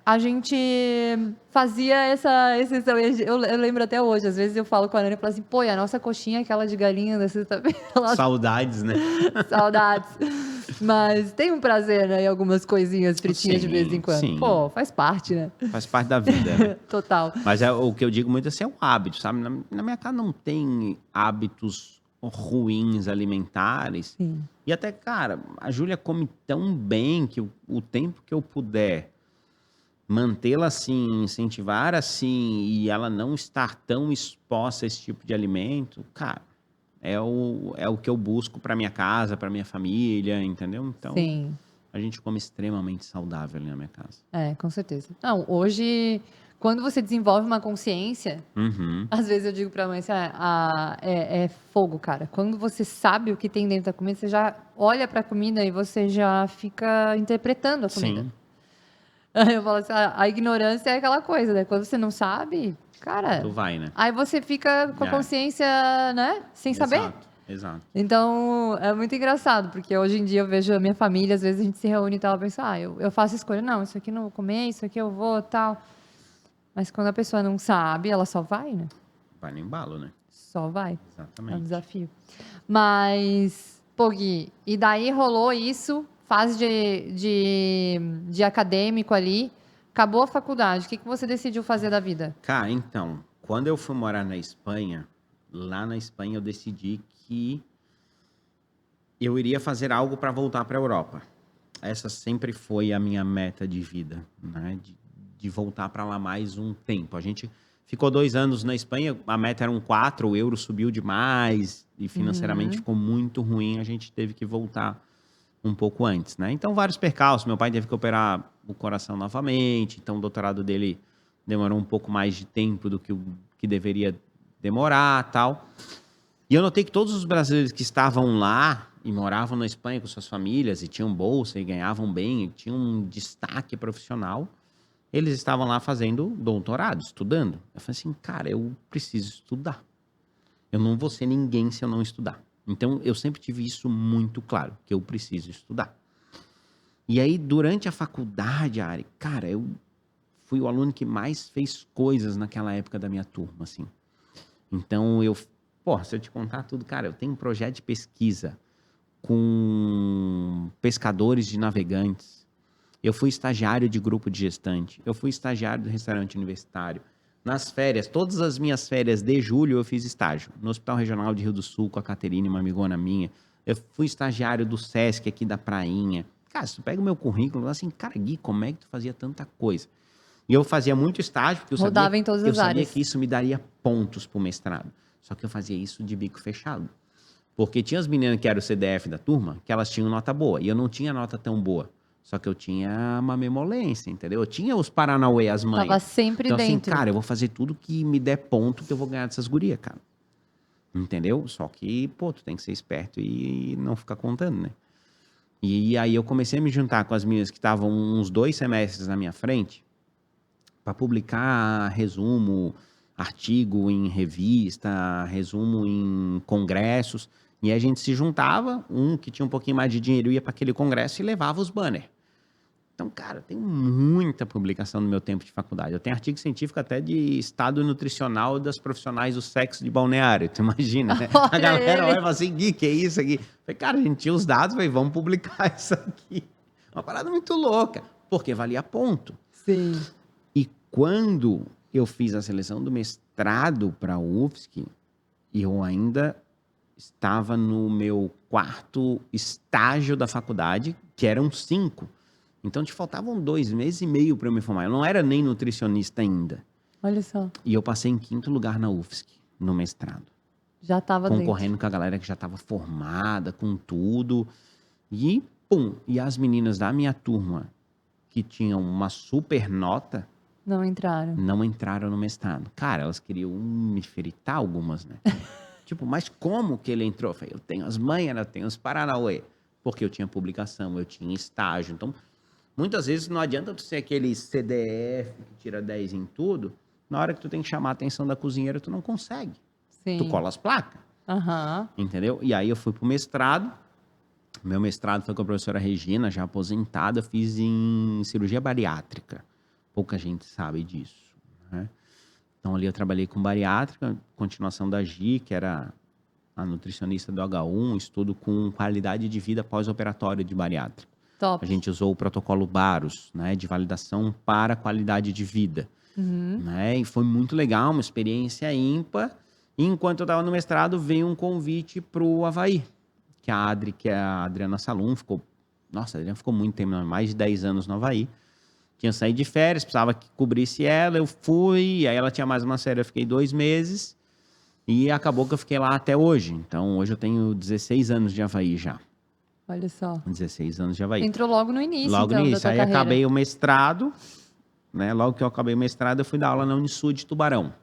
a gente fazia essa exceção. Eu lembro até hoje, às vezes eu falo com a Nani e falo assim, pô, e a nossa coxinha é aquela de galinha da sexta-feira. Saudades, né? Saudades. Mas tem um prazer, né, em algumas coisinhas fritinhas de vez em Sim, quando. sim. Pô, faz parte, né? Faz parte da vida, né? Total. Mas o que eu digo muito assim é o hábito, sabe? Na minha casa não tem hábitos ruins alimentares. Sim. E até, cara, a Júlia come tão bem que o tempo que eu puder mantê-la assim, incentivar assim, e ela não estar tão exposta a esse tipo de alimento, cara, é o que eu busco para minha casa, para minha família, entendeu? Então, Sim. a gente come extremamente saudável ali na minha casa. Com certeza. Não, hoje, quando você desenvolve uma consciência, Uhum. às vezes eu digo pra mãe assim, é fogo, cara. Quando você sabe o que tem dentro da comida, você já olha pra comida e você já fica interpretando a comida. Sim, Aí eu falo assim, a ignorância é aquela coisa, né? Quando você não sabe, cara, tu vai, né? aí você fica com a consciência, né? Sem saber. Exato, exato. Então, é muito engraçado, porque hoje em dia eu vejo a minha família, às vezes a gente se reúne e tal, pensa, eu faço escolha, não, isso aqui não vou comer, isso aqui eu vou, tal. Mas quando a pessoa não sabe, ela só vai, né? Vai no embalo, né? Só vai. É um Exatamente. desafio. Mas, pô, Gui, e daí rolou isso, fase de acadêmico ali, acabou a faculdade, o que você decidiu fazer da vida? Cara, então, quando eu fui morar na Espanha, lá na Espanha eu decidi que eu iria fazer algo para voltar para a Europa. Essa sempre foi a minha meta de vida, né? De voltar para lá mais um tempo. A gente ficou 2 anos na Espanha, a meta eram 4, o euro subiu demais e financeiramente ficou muito ruim, a gente teve que voltar um pouco antes, né? Então, vários percalços. Meu pai teve que operar o coração novamente, então o doutorado dele demorou um pouco mais de tempo do que o que deveria demorar, tal. E eu notei que todos os brasileiros que estavam lá e moravam na Espanha com suas famílias e tinham bolsa e ganhavam bem, e tinham um destaque profissional, eles estavam lá fazendo doutorado, estudando. Eu falei assim, cara, eu preciso estudar. Eu não vou ser ninguém se eu não estudar. Então, eu sempre tive isso muito claro, que eu preciso estudar. E aí, durante a faculdade, Ari, cara, eu fui o aluno que mais fez coisas naquela época da minha turma, assim. Então, se eu te contar tudo, cara, eu tenho um projeto de pesquisa com pescadores de navegantes. Eu fui estagiário de grupo de gestante. Eu fui estagiário do restaurante universitário. Nas férias, todas as minhas férias de julho eu fiz estágio. No Hospital Regional de Rio do Sul, com a Caterine, uma amigona minha. Eu fui estagiário do Sesc aqui da Prainha. Cara, se tu pega o meu currículo, assim, cara, Gui, como é que tu fazia tanta coisa? E eu fazia muito estágio, porque Rodava em todas as sabia áreas. que isso me daria pontos pro mestrado. Só que eu fazia isso de bico fechado. Porque tinha as meninas que eram o CDF da turma, que elas tinham nota boa. E eu não tinha nota tão boa. Só que eu tinha uma memolência, entendeu? Eu tinha os Paranauê, as manhas. Tava sempre então, assim, dentro. cara, eu vou fazer tudo que me der ponto que eu vou ganhar dessas gurias, cara. Entendeu? Só que, pô, tu tem que ser esperto e não ficar contando, né? E aí eu comecei a me juntar com as meninas que estavam uns 2 semestres na minha frente para publicar resumo, artigo em revista, resumo em congressos. E aí a gente se juntava, um que tinha um pouquinho mais de dinheiro ia para aquele congresso e levava os banners. Então, cara, tem muita publicação no meu tempo de faculdade. Eu tenho artigo científico até de estado nutricional das profissionais do sexo de balneário. Tu imagina, né? A galera olha e fala assim, Gui, que é isso aqui? Eu falei, cara, a gente tinha os dados, falei, vamos publicar isso aqui. Uma parada muito louca, porque valia ponto. Sim. E quando eu fiz a seleção do mestrado para a UFSC, eu ainda estava no meu 4º estágio da faculdade, que eram 5. Então, te faltavam 2 meses e meio para eu me formar. Eu não era nem nutricionista ainda. Olha só. E eu passei em 5º lugar na UFSC, no mestrado. Já estava concorrendo com a galera que já estava formada, com tudo. E, pum, e as meninas da minha turma, que tinham uma super nota, não entraram no mestrado. Cara, elas queriam me fritar algumas, né? Tipo, mas como que ele entrou? Eu falei, eu tenho as manhas, eu tenho os Paranauê. Porque eu tinha publicação, eu tinha estágio. Então, muitas vezes não adianta tu ser aquele CDF que tira 10 em tudo. Na hora que tu tem que chamar a atenção da cozinheira, tu não consegue. Sim. Tu cola as placas. Aham. Entendeu? E aí eu fui pro mestrado. Meu mestrado foi com a professora Regina, já aposentada. Eu fiz em cirurgia bariátrica. Pouca gente sabe disso, né? Então, ali eu trabalhei com bariátrica, continuação da Gi, que era a nutricionista do H1, estudo com qualidade de vida pós-operatória de bariátrica. Top. A gente usou o protocolo Baros, né, de validação para qualidade de vida. Né? E foi muito legal, uma experiência ímpar. E enquanto eu estava no mestrado, veio um convite para o Avaí, que é a Adriana Salum, a Adriana ficou muito tempo, mais de 10 anos no Avaí. Tinha saído de férias, precisava que cobrisse ela, eu fui, aí ela tinha mais uma série, eu fiquei 2 meses, e acabou que eu fiquei lá até hoje. Então, hoje eu tenho 16 anos de Avaí já. Olha só. 16 anos de Avaí. Entrou logo no início, Logo então, no da início. tua Aí carreira. acabei o mestrado, né? Logo que eu acabei o mestrado, eu fui dar aula na Unisul de Tubarão.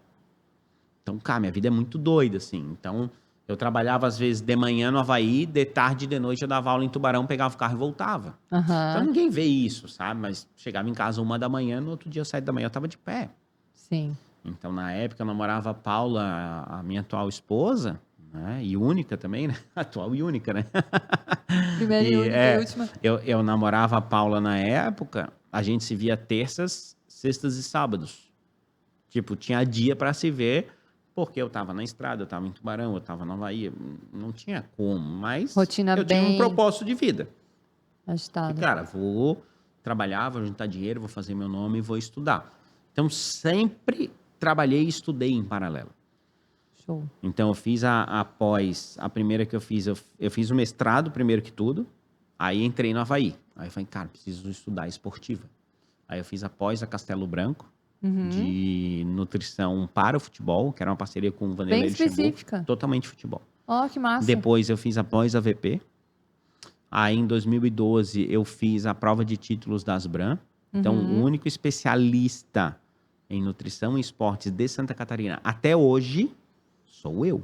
Então, cara, minha vida é muito doida, assim. Então, eu trabalhava, às vezes, de manhã no Avaí, de tarde e de noite eu dava aula em Tubarão, pegava o carro e voltava. Então, ninguém vê isso, sabe? Mas chegava em casa 1 da manhã, no outro dia, 7 da manhã, eu tava de pé. Sim. Então, na época, eu namorava a Paula, a minha atual esposa, né? E única também, né? Atual e única, né? Primeira e única e última. Eu namorava a Paula na época, a gente se via terças, sextas e sábados. Tipo, tinha dia para se ver, porque eu tava na estrada, eu tava em Tubarão, eu tava na Bahia, não tinha como, mas Rotina eu tinha um propósito de vida. Agitado. E, cara, vou trabalhar, vou juntar dinheiro, vou fazer meu nome e vou estudar. Então, sempre trabalhei e estudei em paralelo. Show. Então, eu fiz a pós, a primeira que eu fiz o mestrado primeiro que tudo, aí entrei no Avaí. Aí eu falei, cara, preciso estudar esportiva. Aí eu fiz a pós a Castelo Branco, de nutrição para o futebol, que era uma parceria com o Vanderlei Bem Luxemburgo, específica. totalmente futebol. Ó, que massa. Depois eu fiz a pós AVP. Aí em 2012 eu fiz a prova de títulos da Asbram. Então, o único especialista em nutrição e esportes de Santa Catarina até hoje sou eu.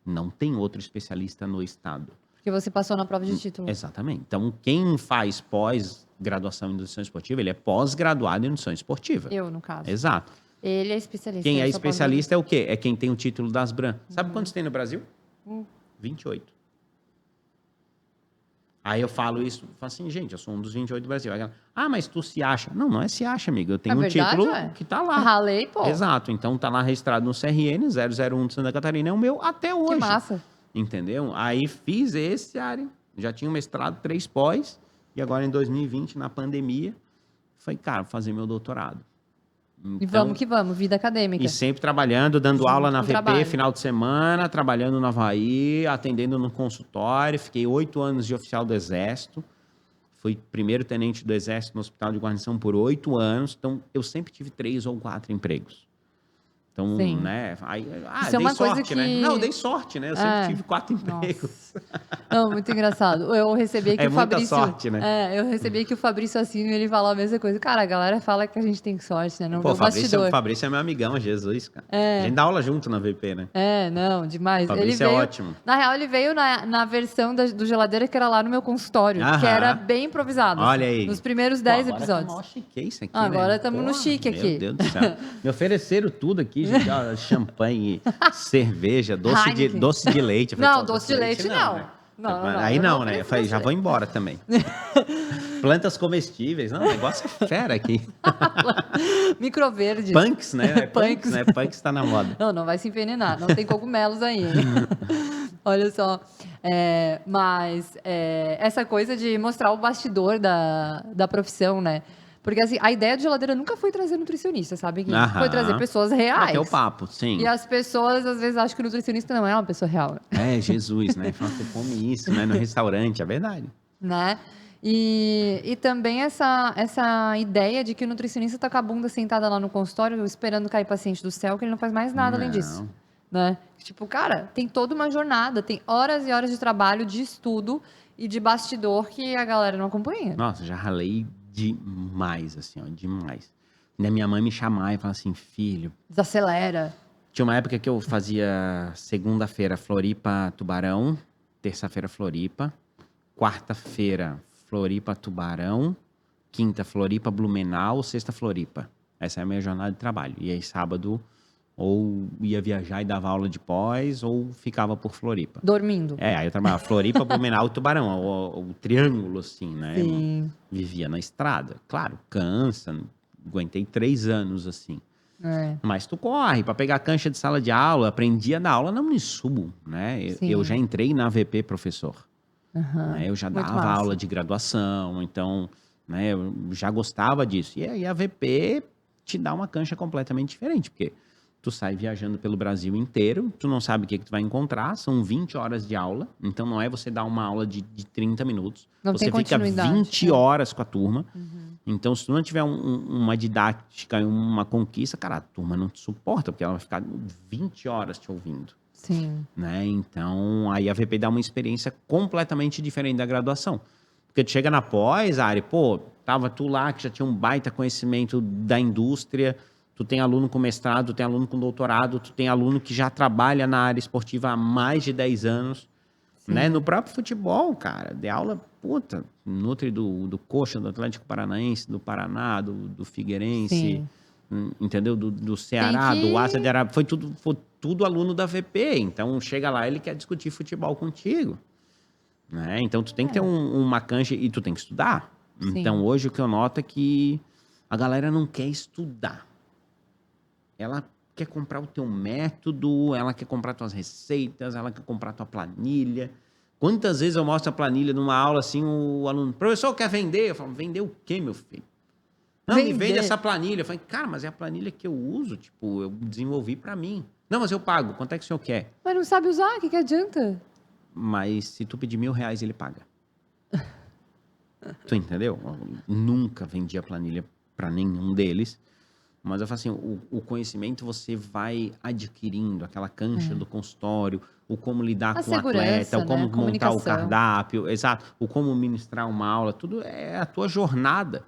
Não tem outro especialista no estado. Porque você passou na prova de título. Exatamente. Então, quem faz pós-graduação em nutrição esportiva, ele é pós-graduado em nutrição esportiva. Eu, no caso. Exato. Ele é especialista. Quem eu é só posso- especialista é o quê? É quem tem o título da Asbram. Sabe quantos tem no Brasil? 28. Aí eu falo isso, falo assim, gente, eu sou um dos 28 do Brasil. Aí ela, mas tu se acha? Não, não é se acha, amigo. Eu tenho um verdade, título ué. que tá lá. Ralei, pô. Exato. Então tá lá registrado no CRN 001 de Santa Catarina, é o meu até hoje. Que massa. Entendeu? Aí fiz esse, Ari. Já tinha um mestrado, 3 pós. E agora em 2020, na pandemia, falei, cara, vou fazer meu doutorado. E vamos que vamos, vida acadêmica. E sempre trabalhando, dando aula na com VP, trabalho. final de semana, trabalhando no Avaí, atendendo no consultório. Fiquei 8 anos de oficial do Exército. Fui primeiro tenente do Exército no Hospital de Guarnição por 8 anos. Então, eu sempre tive 3 ou 4 empregos. Então, Sim. né? Aí, Isso é dei uma coisa sorte, que- né? Não, dei sorte, né? Eu sempre tive 4 empregos. Não, muito engraçado. Eu recebi aqui É o muita Fabrício. sorte, né? Eu recebi aqui o Fabrício Assino e ele falou a mesma coisa. Cara, a galera fala que a gente tem sorte, né? Não vê Pô, o bastidor. O Fabrício é meu amigão, Jesus, cara. A gente dá aula junto na VP, né? Não, demais. O Fabrício é ótimo. Na real, ele veio na versão do Geladeira que era lá no meu consultório, que Aham. era bem improvisado. Olha assim, aí. Nos primeiros Pô, 10 agora episódios. Tá mó chique aqui, Agora né? estamos no Pô, chique aqui. Meu Deus do céu. Me ofereceram tudo aqui, gente. Ó, champanhe, cerveja, Heineken. doce de leite. Eu falei, Não, pô, doce de leite não. né? Não, Aí eu não, não né? Eu ofereço falei, já você. vou embora também. Plantas comestíveis. Não, o negócio é fera aqui. Microverdes. Punks, né? É Punks. punks, né? Punks tá na moda. Não vai se envenenar. Não tem cogumelos aí. hein? Olha só. Mas essa coisa de mostrar o bastidor da profissão, né? Porque assim, a ideia do Geladeira nunca foi trazer nutricionista, sabe? Gui? Aham. Foi trazer pessoas reais. Até o papo, sim. E as pessoas, às vezes, acham que o nutricionista não é uma pessoa real, É, Jesus, né? Fala, você come isso, né? No restaurante, é verdade. né? E também essa ideia de que o nutricionista tá com a bunda sentada lá no consultório, esperando cair paciente do céu, que ele não faz mais nada além disso. Não. Né? Tipo, cara, tem toda uma jornada, tem horas e horas de trabalho, de estudo e de bastidor que a galera não acompanha. Nossa, já ralei demais, assim, ó, demais. Ainda minha mãe me chamar e falar assim, filho... Desacelera. Tinha uma época que eu fazia segunda-feira Floripa, Tubarão, terça-feira Floripa, quarta-feira Floripa, Tubarão, quinta Floripa, Blumenau, sexta Floripa. Essa é a minha jornada de trabalho. E aí sábado ou ia viajar e dava aula de pós ou ficava por Floripa. Dormindo. Aí eu trabalhava Floripa, Blumenau e Tubarão, o triângulo assim, né? Sim. Vivia na estrada. Claro, cansa, aguentei 3 anos assim. Mas tu corre para pegar a cancha de sala de aula, aprendi a dar aula na Unisul, né? Sim. Eu já entrei na VP professor. Aham. Né? Eu já Muito dava massa. aula de graduação, então, né, eu já gostava disso. E aí a VP te dá uma cancha completamente diferente, porque tu sai viajando pelo Brasil inteiro, tu não sabe o que tu vai encontrar, são 20 horas de aula, então não é você dar uma aula de 30 minutos, Não você tem fica continuidade, 20 né? horas com a turma. Então, se tu não tiver uma didática e uma conquista, cara, a turma não te suporta, porque ela vai ficar 20 horas te ouvindo. Sim. Né? Então, aí a VP dá uma experiência completamente diferente da graduação. Porque tu chega na pós, Ari, pô, tava tu lá que já tinha um baita conhecimento da indústria, tu tem aluno com mestrado, tu tem aluno com doutorado, tu tem aluno que já trabalha na área esportiva há mais de 10 anos, né? No próprio futebol, cara, de aula, puta, nutri do Coxa, do Atlético Paranaense, do Paraná, do Figueirense, Sim. entendeu? Do Ceará, Tem que- do Asa de Arabia, foi tudo aluno da VP, então chega lá, ele quer discutir futebol contigo, né? Então tu tem que ter uma cancha e tu tem que estudar. Sim. Então hoje o que eu noto é que a galera não quer estudar. Ela quer comprar o teu método, ela quer comprar tuas receitas, ela quer comprar tua planilha. Quantas vezes eu mostro a planilha numa aula assim, o aluno, professor, quer vender? Eu falo, vender o quê, meu filho? Não, me Vender. vende essa planilha. Eu falei, cara, mas é a planilha que eu uso, tipo, eu desenvolvi para mim. Não, mas eu pago. Quanto é que o senhor quer? Mas não sabe usar, o que adianta? Mas se tu pedir R$ 1.000, ele paga. Tu entendeu? Eu nunca vendi a planilha para nenhum deles. Mas eu falo assim, o conhecimento você vai adquirindo, aquela cancha do consultório, o como lidar A com o atleta, segurança, o né? como A montar o comunicação. cardápio, exato, o como ministrar uma aula, tudo é a tua jornada.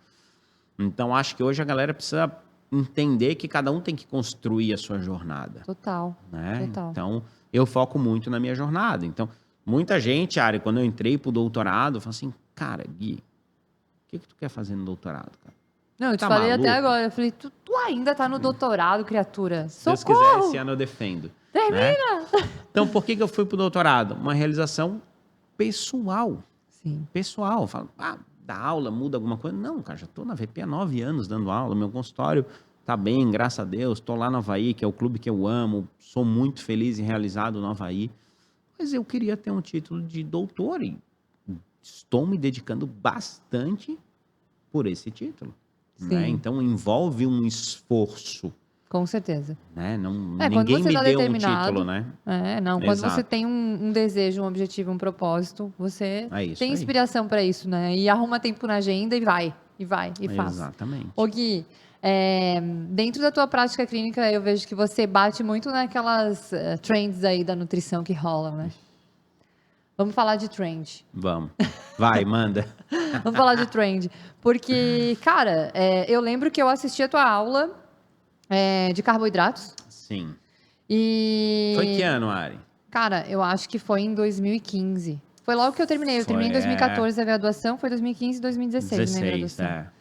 Então, acho que hoje a galera precisa entender que cada um tem que construir a sua jornada, Total, né? total. Então, eu foco muito na minha jornada. Então, muita gente, Ari, quando eu entrei pro doutorado, fala assim, cara, Gui, o que tu quer fazer no doutorado, cara? Não, eu te Tá falei até maluco? agora. Eu falei, tu ainda tá no doutorado, criatura. Se Deus quiser, esse Socorro! ano eu defendo. Termina! Né? Então, por que eu fui pro doutorado? Uma realização pessoal. Sim. Pessoal. Falo, dá aula, muda alguma coisa? Não, cara, já tô na VP há 9 anos dando aula. Meu consultório tá bem, graças a Deus. Tô lá no Havaí, que é o clube que eu amo. Sou muito feliz e realizado no Havaí. Mas eu queria ter um título de doutor e estou me dedicando bastante por esse título. Né? Sim. Então, envolve um esforço. Com certeza. Né? Não, Quando ninguém você me tá deu um determinado. título, né? Não. Quando você Exato. tem um desejo, um objetivo, um propósito, você É isso tem aí. inspiração para isso, né? E arruma tempo na agenda e faz. Exatamente. Ô Gui, dentro da tua prática clínica, eu vejo que você bate muito naquelas trends aí da nutrição que rolam, né? Vamos falar de trend. Vamos. Vai, manda. Vamos falar de trend. Porque, cara, eu lembro que eu assisti a tua aula de carboidratos. Sim. E... Foi que ano, Ari? Cara, eu acho que foi em 2015. Foi logo que eu terminei. Eu terminei em 2014 a graduação, foi 2015 e 2016 minha 16, graduação.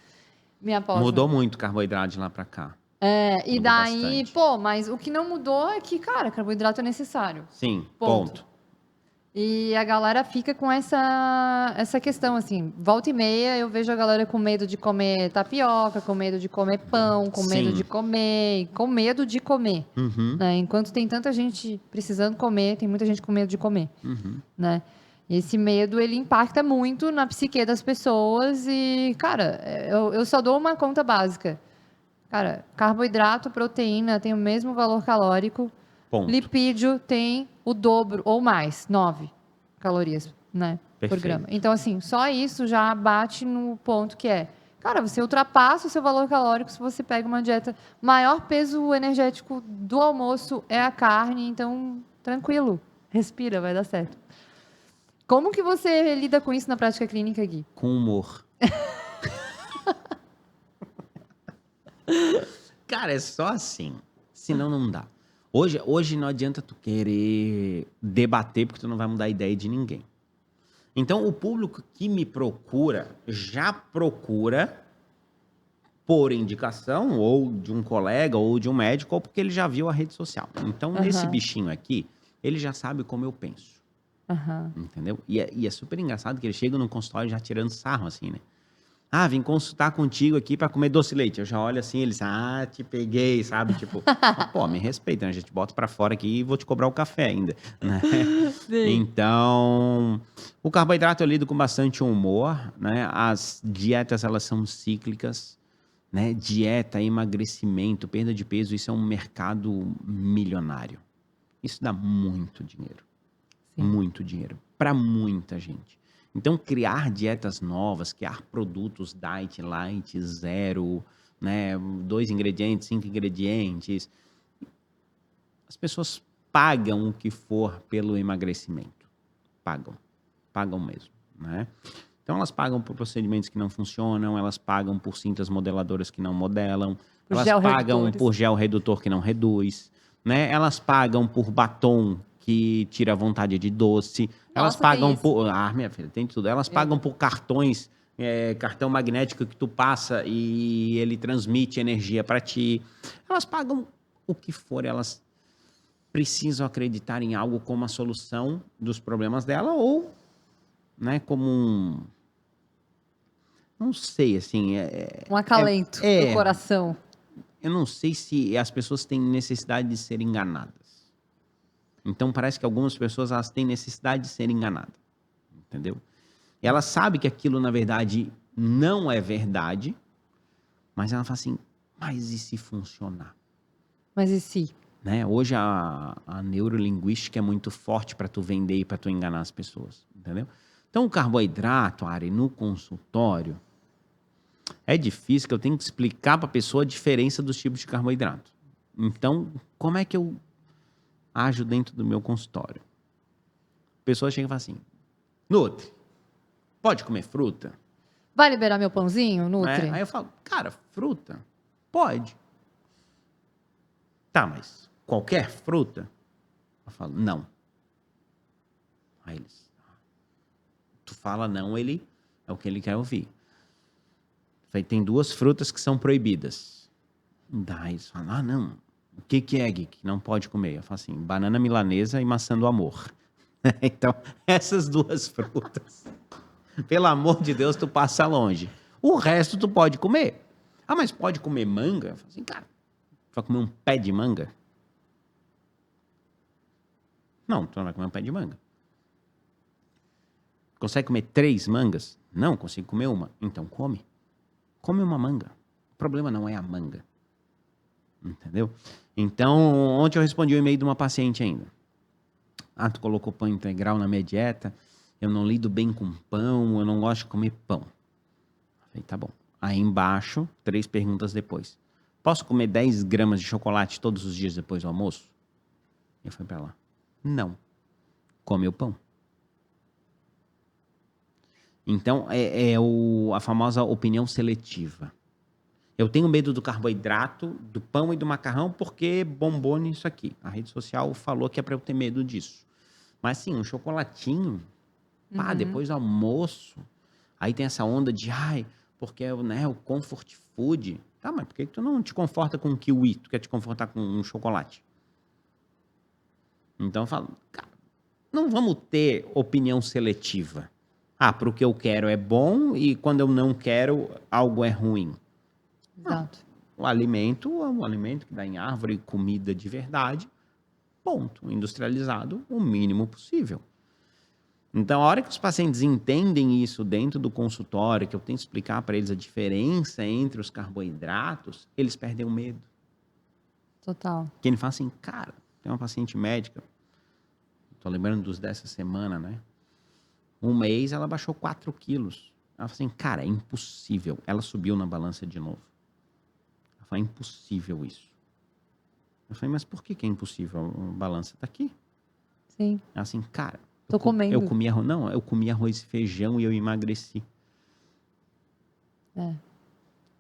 Minha pós. Mudou muito o carboidrato de lá pra cá. E Mudou daí, bastante. mas o que não mudou é que, cara, carboidrato é necessário. Sim, Ponto. ponto. E a galera fica com essa questão, assim, volta e meia eu vejo a galera com medo de comer tapioca, com medo de comer pão, com medo Sim. de comer, com medo de comer. Uhum. Né? Enquanto tem tanta gente precisando comer, tem muita gente com medo de comer. Uhum. Né? E esse medo, ele impacta muito na psique das pessoas e, cara, eu só dou uma conta básica. Cara, carboidrato, proteína tem o mesmo valor calórico. Ponto. Lipídio tem o dobro ou mais, 9 calorias, né, por Perfeito. grama. Então, assim, só isso já bate no ponto que cara, você ultrapassa o seu valor calórico se você pega uma dieta. Maior peso energético do almoço é a carne, então, tranquilo, respira, vai dar certo. Como que você lida com isso na prática clínica, Gui? Com humor. Cara, é só assim. Senão não dá. Hoje não adianta tu querer debater, porque tu não vai mudar a ideia de ninguém. Então, o público que me procura, já procura por indicação, ou de um colega, ou de um médico, ou porque ele já viu a rede social. Então, esse bichinho aqui, ele já sabe como eu penso. Entendeu? E é super engraçado que ele chega no consultório já tirando sarro, assim, né? Vim consultar contigo aqui pra comer doce de leite. Eu já olho assim, eles, te peguei, sabe? Tipo, pô, me respeita, né? A gente bota pra fora aqui e vou te cobrar o café ainda, né? Sim. Então, o carboidrato eu lido com bastante humor, né? As dietas, elas são cíclicas, né? Dieta, emagrecimento, perda de peso, isso é um mercado milionário. Isso dá muito dinheiro. Sim. Muito dinheiro. Pra muita gente. Então, criar dietas novas, criar produtos diet, light, zero, né? 2 ingredientes, 5 ingredientes. As pessoas pagam o que for pelo emagrecimento. Pagam mesmo, né? Então, elas pagam por procedimentos que não funcionam, elas pagam por cintas modeladoras que não modelam, elas pagam por gel redutor que não reduz, né? Elas pagam por batom que tira a vontade de doce. Elas pagam por... minha filha, tem tudo. Elas pagam por cartões, cartão magnético que tu passa e ele transmite energia para ti. Elas pagam o que for, elas precisam acreditar em algo como a solução dos problemas dela ou, né, como não sei, assim... um acalento do coração. Eu não sei se as pessoas têm necessidade de ser enganadas. Então, parece que algumas pessoas elas têm necessidade de ser enganadas, entendeu? E ela sabe que aquilo, na verdade, não é verdade, mas ela fala assim, mas e se funcionar? Mas e se? né? Hoje a neurolinguística é muito forte para tu vender e para tu enganar as pessoas, entendeu? Então o carboidrato, Ari, no consultório, é difícil que eu tenho que explicar para a pessoa a diferença dos tipos de carboidrato. Então, como é que eu ajo dentro do meu consultório? A pessoa chega e fala assim, Nutri, pode comer fruta? Vai liberar meu pãozinho, Nutri? Aí eu falo, cara, fruta? Pode. Tá, mas qualquer fruta? Eu falo, não. Aí eles, tu fala não, ele é o que ele quer ouvir. Aí tem 2 frutas que são proibidas. Daí eles falam, não, o que é, Gui, que não pode comer? Eu falo assim, banana milanesa e maçã do amor. Então, essas 2 frutas, pelo amor de Deus, tu passa longe. O resto tu pode comer. Ah, mas pode comer manga? Eu falo assim, cara, tu vai comer um pé de manga? Não, tu não vai comer um pé de manga. Consegue comer 3 mangas? Não, consigo comer uma. Então come. Come uma manga. O problema não é a manga. Entendeu? Então, ontem eu respondi o e-mail de uma paciente ainda. Ah, tu colocou pão integral na minha dieta, eu não lido bem com pão, eu não gosto de comer pão. Eu falei, tá bom. Aí embaixo, 3 perguntas depois. Posso comer 10 gramas de chocolate todos os dias depois do almoço? Eu fui pra lá. Não. Come o pão. Então, a famosa opinião seletiva. Eu tenho medo do carboidrato, do pão e do macarrão, porque bombou nisso aqui. A rede social falou que é para eu ter medo disso. Mas, sim, um chocolatinho, depois do almoço. Aí tem essa onda de, porque né, o comfort food. Tá, mas por que tu não te conforta com um kiwi? Tu quer te confortar com um chocolate? Então, eu falo, cara, não vamos ter opinião seletiva. Pro que eu quero é bom e quando eu não quero, algo é ruim. Exato. O alimento é um alimento que dá em árvore, comida de verdade, ponto. Industrializado, o mínimo possível. Então, a hora que os pacientes entendem isso dentro do consultório, que eu tenho que explicar para eles a diferença entre os carboidratos, eles perdem o medo. Total. Que ele fala assim, cara, tem uma paciente médica, tô lembrando dos dessa semana, né? Um mês ela baixou 4 quilos. Ela falou assim, cara, é impossível. Ela subiu na balança de novo. Ela falou, é impossível isso. Eu falei, mas por que é impossível? A balança tá aqui. Sim. Ela assim, cara, Tô comendo. eu comi arroz e feijão e eu emagreci.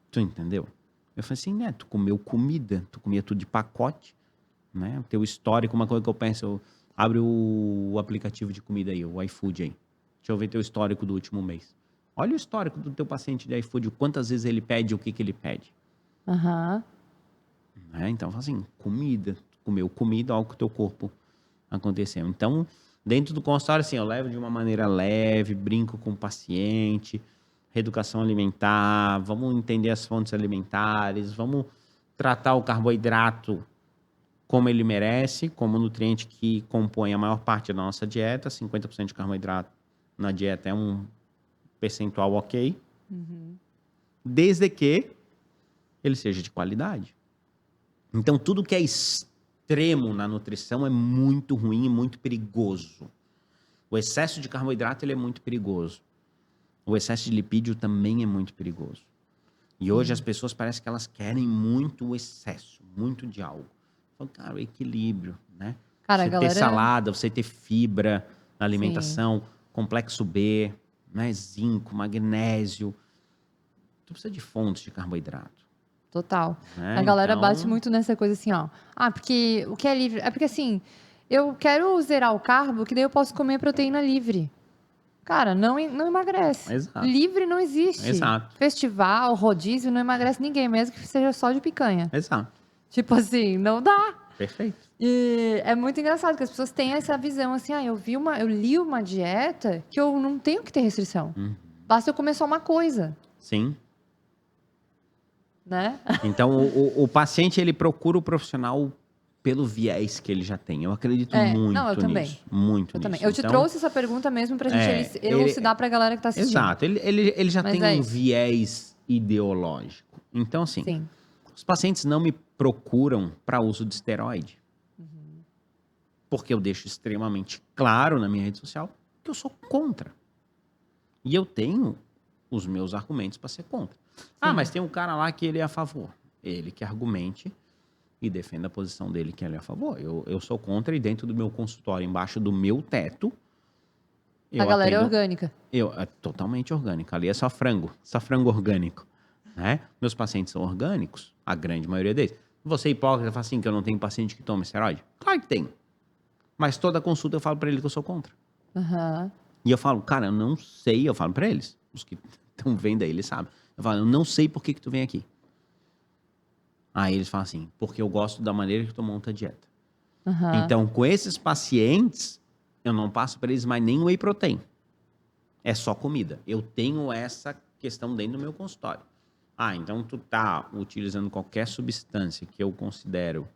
Tu entendeu? Eu falei assim, né, tu comeu comida, tu comia tudo de pacote, né? O teu histórico, uma coisa que eu penso, abre o aplicativo de comida aí, o iFood aí. Deixa eu ver teu histórico do último mês. Olha o histórico do teu paciente de iFood, quantas vezes ele pede, o que ele pede. Então, assim, comida. Comeu comida, algo que o teu corpo aconteceu. Então, dentro do consultório, assim, eu levo de uma maneira leve, brinco com o paciente, reeducação alimentar, vamos entender as fontes alimentares, vamos tratar o carboidrato como ele merece, como nutriente que compõe a maior parte da nossa dieta. 50% de carboidrato na dieta é um percentual ok, desde que ele seja de qualidade. Então, tudo que é extremo na nutrição é muito ruim e muito perigoso. O excesso de carboidrato ele é muito perigoso. O excesso de lipídio também é muito perigoso. E hoje as pessoas parecem que elas querem muito o excesso, muito de algo. Então, cara, o equilíbrio, né? Cara, você a galera... ter salada, você ter fibra na alimentação, complexo B, né? Zinco, magnésio. Tu precisa de fontes de carboidrato. Total. Né? A galera Então... bate muito nessa coisa assim, ó. Porque o que é livre... É porque assim, eu quero zerar o carbo, que daí eu posso comer proteína livre. Cara, não emagrece. Exato. Livre não existe. Exato. Festival, rodízio, não emagrece ninguém, mesmo que seja só de picanha. Exato. Tipo assim, não dá. Perfeito. E é muito engraçado que as pessoas têm essa visão assim, eu li uma dieta que eu não tenho que ter restrição. Basta eu comer só uma coisa. Sim. Né? Então, o paciente, ele procura o profissional pelo viés que ele já tem. Eu acredito muito não, eu também. nisso. Muito eu nisso. Também. Eu te trouxe essa pergunta mesmo pra gente elucidar pra galera que tá assistindo. Exato. Ele já Mas tem um viés ideológico. Então, assim, os pacientes não me procuram para uso de esteroide. porque eu deixo extremamente claro na minha rede social que eu sou contra. E eu tenho os meus argumentos para ser contra. Ah, mas tem um cara lá que ele é a favor. Ele que argumente e defenda a posição dele que ele é a favor. Eu sou contra e dentro do meu consultório, embaixo do meu teto, A galera é orgânica. É totalmente orgânica. Ali é só frango orgânico. Né? Meus pacientes são orgânicos, a grande maioria deles. Você é hipócrita, fala assim que eu não tenho paciente que toma esteroide? Claro que tem. Mas toda consulta eu falo para ele que eu sou contra. Uhum. E eu falo, cara, eu não sei, eu falo para eles. Os que estão vendo aí, eles sabem. Eu falo, eu não sei por que tu vem aqui. Aí eles falam assim, porque eu gosto da maneira que tu monta a dieta. Uhum. Então, com esses pacientes, eu não passo para eles mais nem whey protein. É só comida. Eu tenho essa questão dentro do meu consultório. Ah, então tu tá utilizando qualquer substância que eu considero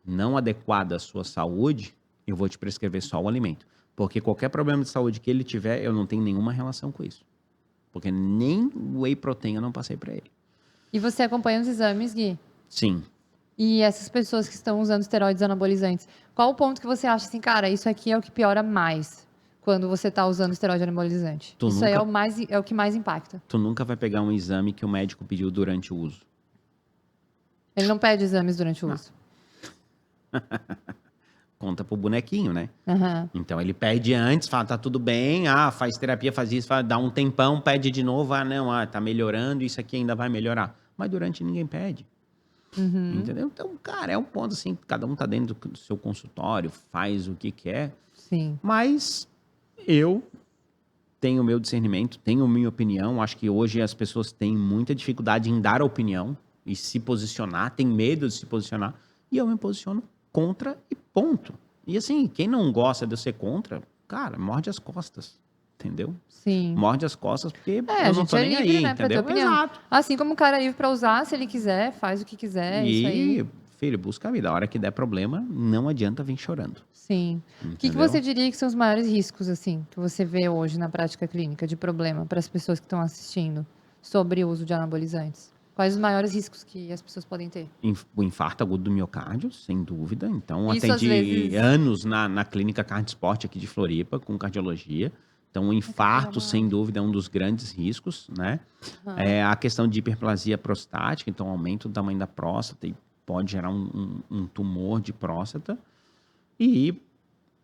não adequada à sua saúde, eu vou te prescrever só o alimento. Porque qualquer problema de saúde que ele tiver, eu não tenho nenhuma relação com isso. Porque nem whey protein eu não passei para ele. E você acompanha os exames, Gui? Sim. E essas pessoas que estão usando esteroides anabolizantes, qual o ponto que você acha assim, cara, isso aqui é o que piora mais quando você está usando esteroide anabolizante? Isso aí é o que mais impacta. Tu nunca vai pegar um exame que o médico pediu durante o uso. Ele não pede exames durante o uso. Conta pro bonequinho, né? Uhum. Então ele pede antes, fala, tá tudo bem, faz terapia, faz isso, dá um tempão, pede de novo, tá melhorando, isso aqui ainda vai melhorar. Mas durante ninguém pede. Uhum. Entendeu? Então, cara, é um ponto assim, cada um tá dentro do seu consultório, faz o que quer. Sim. Mas eu tenho o meu discernimento, tenho minha opinião. Acho que hoje as pessoas têm muita dificuldade em dar opinião e se posicionar, tem medo de se posicionar. E eu me posiciono contra e ponto. E assim, quem não gosta de eu ser contra, cara, morde as costas. Entendeu? Sim. Morde as costas, porque eu não tô nem aí, né, pra ter opinião. Exato. Assim como o cara é livre pra usar, se ele quiser, faz o que quiser, isso aí. Filho, busca a vida. A hora que der problema, não adianta vir chorando. Sim. O que você diria que são os maiores riscos, assim, que você vê hoje na prática clínica de problema para as pessoas que estão assistindo sobre o uso de anabolizantes? Quais os maiores riscos que as pessoas podem ter? O infarto agudo do miocárdio, sem dúvida. Então, isso, atendi anos na clínica Cardio Esporte aqui de Floripa, com cardiologia. Então, o infarto, sem dúvida, é um dos grandes riscos, né? A questão de hiperplasia prostática, então, aumento do tamanho da próstata e pode gerar um tumor de próstata. E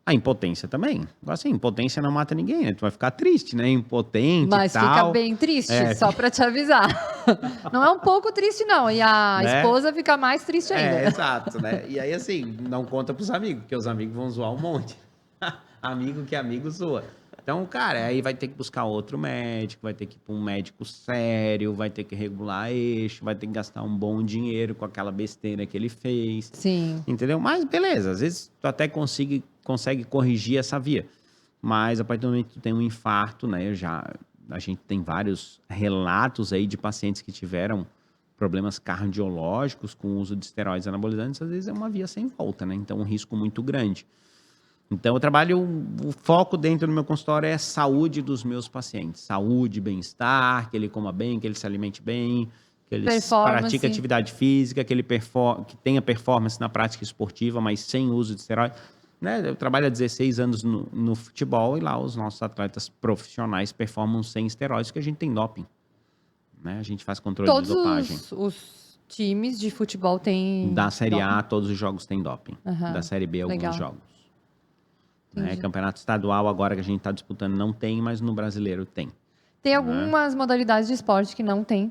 a impotência também. Assim, impotência não mata ninguém, né? Tu vai ficar triste, né? Impotente mas e tal. Fica bem triste, só pra te avisar. Não é um pouco triste, não. E a esposa fica mais triste ainda. Exato, né? E aí, assim, não conta pros amigos, porque os amigos vão zoar um monte. Amigo que amigo zoa. Então, cara, aí vai ter que buscar outro médico, vai ter que ir para um médico sério, vai ter que regular eixo, vai ter que gastar um bom dinheiro com aquela besteira que ele fez. Sim. Entendeu? Mas beleza, às vezes tu até consegue corrigir essa via. Mas a partir do momento que tu tem um infarto, né? A gente tem vários relatos aí de pacientes que tiveram problemas cardiológicos com o uso de esteroides anabolizantes, às vezes é uma via sem volta, né? Então, um risco muito grande. Então, o foco dentro do meu consultório é a saúde dos meus pacientes. Saúde, bem-estar, que ele coma bem, que ele se alimente bem, que ele pratique atividade física, que ele que tenha performance na prática esportiva, mas sem uso de esteroide. Né? Eu trabalho há 16 anos no futebol e lá os nossos atletas profissionais performam sem esteroides, porque a gente tem doping. Né? A gente faz controle de dopagem. Todos os times de futebol têm Da Série doping? A, todos os jogos têm doping. Da Série B, alguns jogos. Campeonato estadual, agora que a gente está disputando, não tem, mas no brasileiro tem. Tem algumas modalidades de esporte que não tem.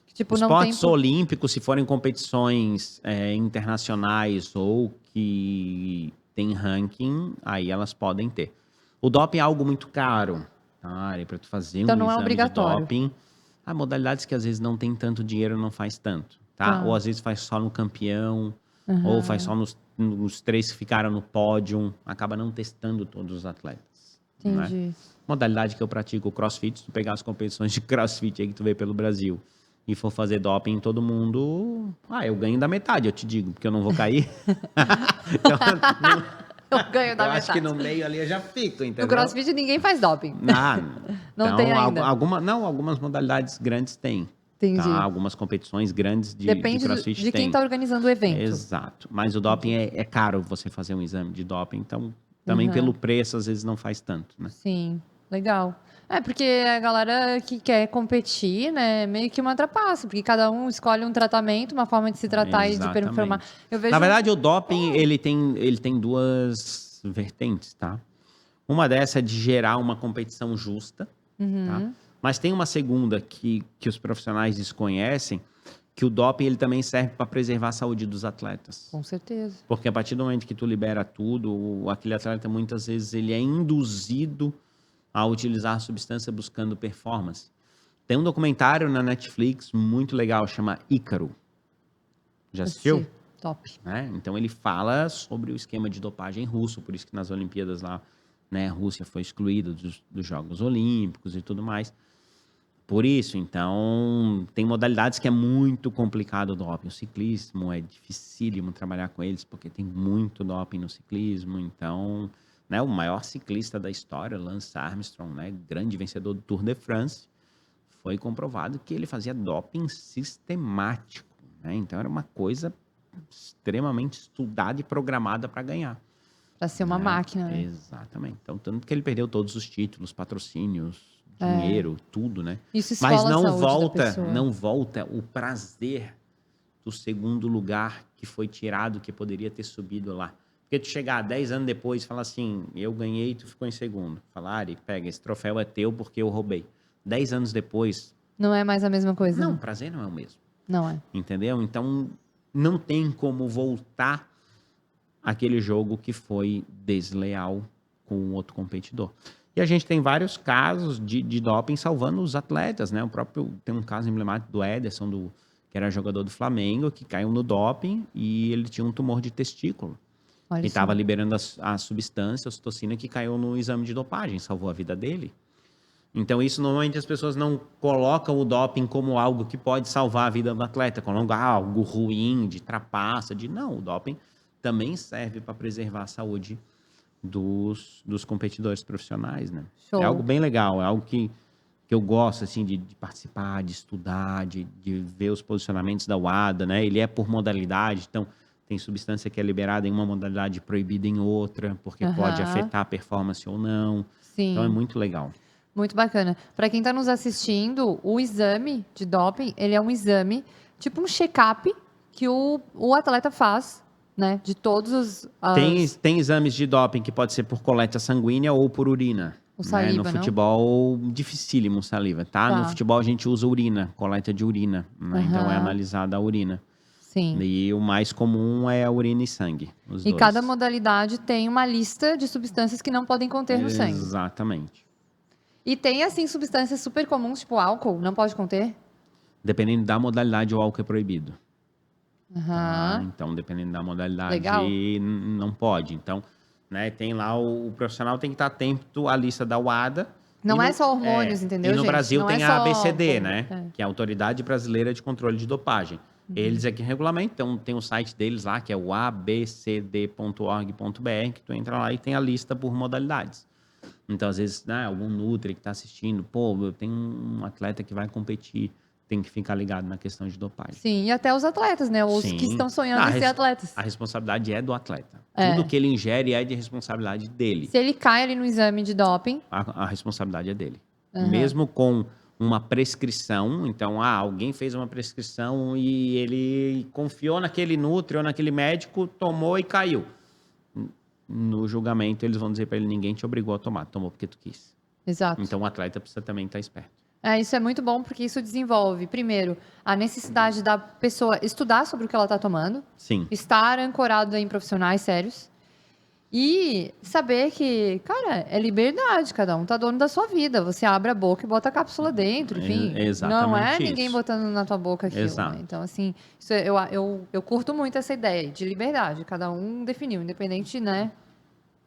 Que, tipo, esportes olímpicos, se forem competições internacionais ou que tem ranking, aí elas podem ter. O doping é algo muito caro, tá? Para tu fazer então, um não exame é obrigatório. de doping. Há modalidades que às vezes não tem tanto dinheiro, não faz tanto, tá? Ou às vezes faz só no campeão, ou faz só nos 3 que ficaram no pódio, acaba não testando todos os atletas. Entendi. Né? Modalidade que eu pratico, o crossfit, se tu pegar as competições de crossfit aí que tu vê pelo Brasil e for fazer doping em todo mundo, eu ganho da metade, eu te digo, porque eu não vou cair. Então, eu ganho da metade. Eu acho que no meio ali eu já fico, entendeu? No crossfit ninguém faz doping. Não tem ainda. Algumas modalidades grandes têm. Entendi. Tá? Algumas competições grandes de Depende CrossFit de quem tem. tá organizando o evento. Exato. Mas o doping é caro você fazer um exame de doping, então também pelo preço às vezes não faz tanto, né? Sim, legal. Porque a galera que quer competir, né, meio que uma trapaça, porque cada um escolhe um tratamento, uma forma de se tratar e de performar. Exatamente. Eu vejo Na verdade, o doping, ele tem duas vertentes, tá? Uma dessa é de gerar uma competição justa, tá? Mas tem uma segunda que os profissionais desconhecem, que o doping ele também serve para preservar a saúde dos atletas. Com certeza. Porque a partir do momento que tu libera tudo, aquele atleta muitas vezes ele é induzido a utilizar a substância buscando performance. Tem um documentário na Netflix muito legal, chama Ícaro. Já assistiu? Top. Né? Então ele fala sobre o esquema de dopagem russo, por isso que nas Olimpíadas lá, né, a Rússia foi excluída dos Jogos Olímpicos e tudo mais. Por isso, então, tem modalidades que é muito complicado o doping. O ciclismo é dificílimo trabalhar com eles, porque tem muito doping no ciclismo. Então, né, o maior ciclista da história, Lance Armstrong, né, grande vencedor do Tour de France, foi comprovado que ele fazia doping sistemático. Né? Então, era uma coisa extremamente estudada e programada para ganhar. Pra ser uma máquina, né? Exatamente. Então, tanto que ele perdeu todos os títulos, patrocínios, dinheiro, tudo, né? Isso Mas esfola a saúde da pessoa. não volta o prazer do segundo lugar que foi tirado, que poderia ter subido lá. Porque tu chegar 10 anos depois e falar assim, eu ganhei, tu ficou em segundo. Falar, Ari, pega, esse troféu é teu porque eu roubei. 10 anos depois... Não é mais a mesma coisa. Não, né? o prazer não é o mesmo. Não é. Entendeu? Então, não tem como voltar aquele jogo que foi desleal com o outro competidor. E a gente tem vários casos de doping salvando os atletas, né? Tem um caso emblemático do Ederson, que era jogador do Flamengo, que caiu no doping e ele tinha um tumor de testículo. Olha E isso. estava liberando a substância, a ocitocina, que caiu no exame de dopagem, salvou a vida dele. Então, isso normalmente as pessoas não colocam o doping como algo que pode salvar a vida do atleta, como algo ruim, de trapaça, Não, o doping também serve para preservar a saúde dos competidores profissionais, né? Show. É algo bem legal, é algo que eu gosto, assim, de participar, de estudar, de ver os posicionamentos da WADA, né? Ele é por modalidade, então tem substância que é liberada em uma modalidade proibida em outra, porque pode afetar a performance ou não. Sim. Então é muito legal. Muito bacana. Para quem está nos assistindo, o exame de doping, ele é um exame, tipo um check-up que o atleta faz, né? De todos os... Tem exames de doping que pode ser por coleta sanguínea ou por urina. O saliva, no futebol, dificílimo saliva, tá? No futebol a gente usa urina, coleta de urina, né? Então é analisada a urina. Sim. E o mais comum é a urina e sangue, os E dois. cada modalidade tem uma lista de substâncias que não podem conter no sangue. Exatamente. E tem, assim, substâncias super comuns, tipo álcool, não pode conter? Dependendo da modalidade, o álcool é proibido. Aham. Então, dependendo da modalidade, Legal. não pode. Então, né, tem lá, o profissional tem que estar atento à lista da WADA. Não é só hormônios, entendeu, E no gente? Brasil Não tem é a só ABCD, álcool. né? Que é a Autoridade Brasileira de Controle de Dopagem. Eles aqui regulamentam, tem o site deles lá, que é o abcd.org.br, que tu entra lá e tem a lista por modalidades. Então, às vezes, né, algum nutri que está assistindo, eu tenho um atleta que vai competir, tem que ficar ligado na questão de dopagem. Sim, e até os atletas, né? Os que estão sonhando em ser atletas. A responsabilidade é do atleta. Tudo que ele ingere é de responsabilidade dele. Se ele cai ali no exame de doping... A responsabilidade é dele. Mesmo com uma prescrição, então, alguém fez uma prescrição e ele confiou naquele nutri ou naquele médico, tomou e caiu. No julgamento, eles vão dizer para ele, ninguém te obrigou a tomar, tomou porque tu quis. Exato. Então, o atleta precisa também estar esperto. Isso é muito bom, porque isso desenvolve, primeiro, a necessidade da pessoa estudar sobre o que ela está tomando. Sim. Estar ancorada em profissionais sérios. E saber que, cara, é liberdade, cada um tá dono da sua vida. Você abre a boca e bota a cápsula dentro, enfim. Exatamente não é isso. ninguém botando na tua boca aquilo. Exato. Né? Então, assim, isso eu curto muito essa ideia de liberdade. Cada um definiu, independente, né?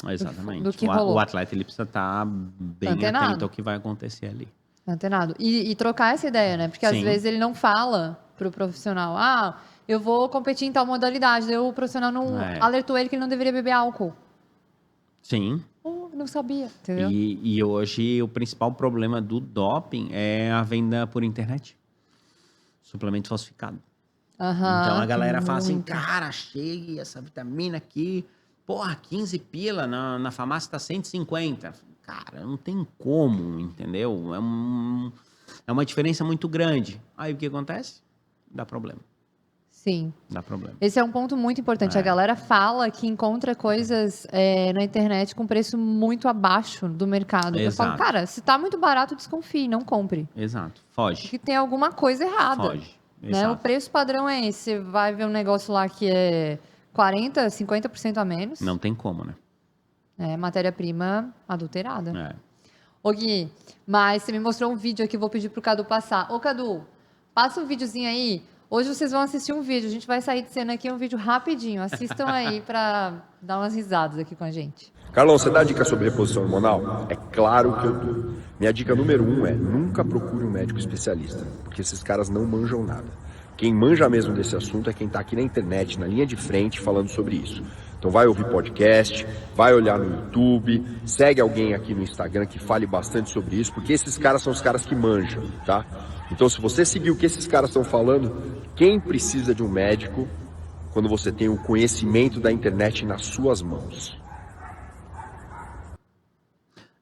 Exatamente. Do que rolou. O atleta ele precisa estar bem atento ao que vai acontecer ali. Antenado. E trocar essa ideia, né? Porque às vezes ele não fala pro profissional, eu vou competir em tal modalidade. Daí o profissional não alertou ele que ele não deveria beber álcool. Sim. Não sabia, entendeu? E hoje o principal problema do doping é a venda por internet. suplemento falsificado. Aham, Então a galera fala assim, muito. cara, achei essa vitamina aqui, porra, 15 pila, na farmácia tá 150. Cara, não tem como, entendeu? É uma diferença muito grande. Aí o que acontece? Dá problema, Sim. dá problema. Esse é um ponto muito importante. A É, galera fala que encontra coisas na internet com preço muito abaixo do mercado. Eu falo, exato, cara, se tá muito barato, desconfie, não compre. exato. Foge, Porque tem alguma coisa errada. foge, Né? O exato. preço padrão é esse. Você vai ver um negócio lá que é 40, 50% a menos. Não tem como, né? É matéria-prima adulterada. É. Ô Gui, mas você me mostrou um vídeo aqui, vou pedir pro Cadu passar. Ô Cadu, passa um videozinho aí. Hoje vocês vão assistir um vídeo. A gente vai sair de cena aqui, um vídeo rapidinho. Assistam aí pra dar umas risadas aqui com a gente. Carlão, você dá dica sobre reposição hormonal? É claro que eu dou. Minha dica número 1 é nunca procure um médico especialista, porque esses caras não manjam nada. Quem manja mesmo desse assunto é quem tá aqui na internet, na linha de frente, falando sobre isso. Então vai ouvir podcast, vai olhar no YouTube, segue alguém aqui no Instagram que fale bastante sobre isso, porque esses caras são os caras que manjam, tá? Então se você seguir o que esses caras estão falando, quem precisa de um médico quando você tem o conhecimento da internet nas suas mãos?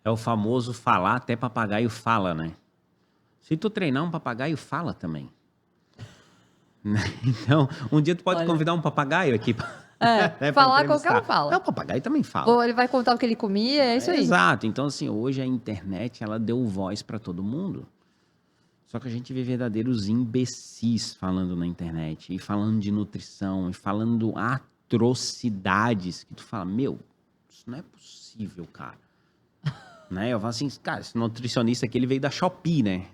É o famoso falar até papagaio fala, né? Se tu treinar um papagaio, fala também. Então, um dia tu pode convidar um papagaio aqui pra, né, pra falar entrevistar. qualquer um fala. Não, o papagaio também fala. Ou ele vai contar o que ele comia, é isso aí. Exato. Então, assim, hoje a internet, ela deu voz para todo mundo. Só que a gente vê verdadeiros imbecis falando na internet, e falando de nutrição, e falando atrocidades, que tu fala, meu, isso não é possível, cara. Né? Eu falo assim, cara, esse nutricionista aqui, ele veio da Shopee, né?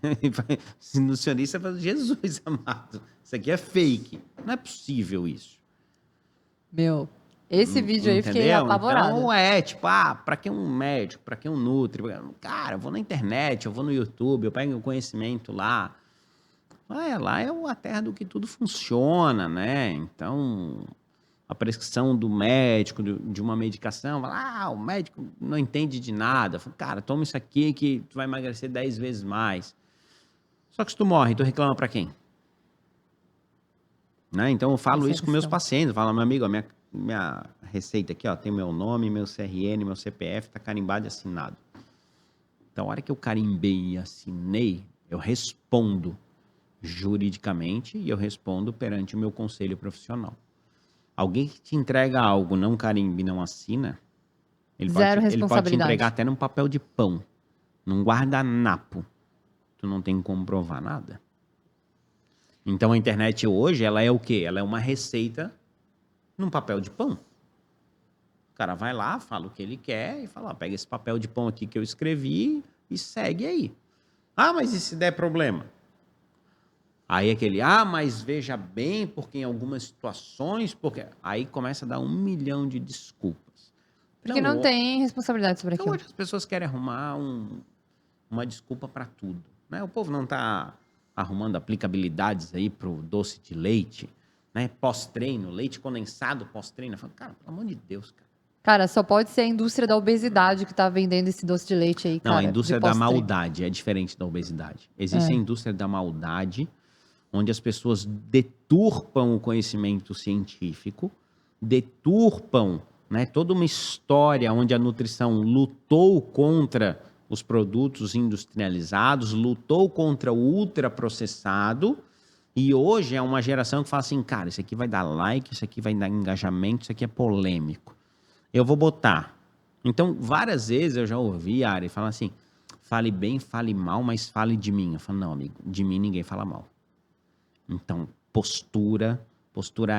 Esse nutricionista fala, Jesus amado, isso aqui é fake. Não é possível isso. Meu, esse vídeo aí eu fiquei Entendeu? apavorada. Então tipo, pra que um médico, pra que um nutri? Cara, eu vou na internet, eu vou no YouTube, eu pego o conhecimento lá. Lá é a terra do que tudo funciona, né? Então, a prescrição do médico, de uma medicação, fala, o médico não entende de nada. Fala, cara, toma isso aqui que tu vai emagrecer 10 vezes mais. Só que se tu morre, tu reclama pra quem? Né? Então, eu falo Essa é a isso com meus questão. pacientes. Eu falo, meu amigo, a minha receita aqui, ó, tem meu nome, meu CRN, meu CPF, tá carimbado e assinado. Então, a hora que eu carimbei e assinei, eu respondo juridicamente e eu respondo perante o meu conselho profissional. Alguém que te entrega algo, não carimba e não assina, ele Zero pode te responsabilidade. entregar até num papel de pão, num guardanapo. Tu não tem como provar nada. Então a internet hoje, ela é o quê? Ela é uma receita num papel de pão. O cara vai lá, fala o que ele quer e fala, pega esse papel de pão aqui que eu escrevi e segue aí. Ah, mas e se der problema? Aí aquele, mas veja bem, porque em algumas situações, porque... Aí começa a dar 1 milhão de desculpas. Porque não tem responsabilidade sobre Então aquilo. hoje as pessoas querem arrumar uma desculpa para tudo, né? O povo não está arrumando aplicabilidades aí pro doce de leite, né? Pós-treino, leite condensado pós-treino. Eu falo, cara, pelo amor de Deus, cara. Cara, só pode ser a indústria da obesidade que tá vendendo esse doce de leite aí, cara. Não, a indústria de da pós-treino. maldade é diferente da obesidade. Existe a indústria da maldade, onde as pessoas deturpam o conhecimento científico, deturpam, né, toda uma história onde a nutrição lutou contra os produtos industrializados, lutou contra o ultraprocessado, e hoje é uma geração que fala assim, cara, isso aqui vai dar like, isso aqui vai dar engajamento, isso aqui é polêmico. Eu vou botar. Então, várias vezes eu já ouvi a Ari falar assim, fale bem, fale mal, mas fale de mim. Eu falo, não, amigo, de mim ninguém fala mal. Então, postura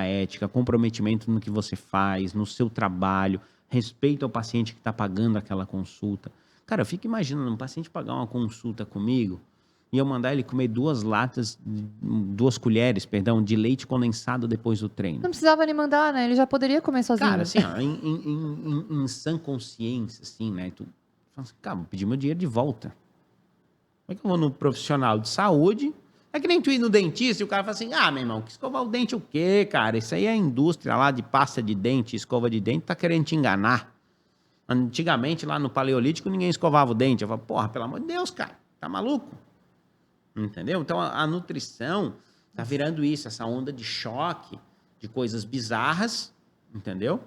ética, comprometimento no que você faz, no seu trabalho, respeito ao paciente que está pagando aquela consulta. Cara, eu fico imaginando um paciente pagar uma consulta comigo e eu mandar ele comer 2 colheres, de leite condensado depois do treino. Não precisava nem mandar, né? Ele já poderia comer sozinho. Cara, assim, ó, em sã consciência, assim, né? Tu fala assim, cara, vou pedir meu dinheiro de volta. Como é que eu vou no profissional de saúde? É que nem tu ir no dentista e o cara fala assim, meu irmão, que escovar o dente o quê, cara? Isso aí é a indústria lá de pasta de dente, escova de dente, tá querendo te enganar. Antigamente, lá no Paleolítico, ninguém escovava o dente. Eu falo, porra, pelo amor de Deus, cara, tá maluco? Entendeu? Então, a nutrição, Tá virando isso, essa onda de choque, de coisas bizarras, entendeu?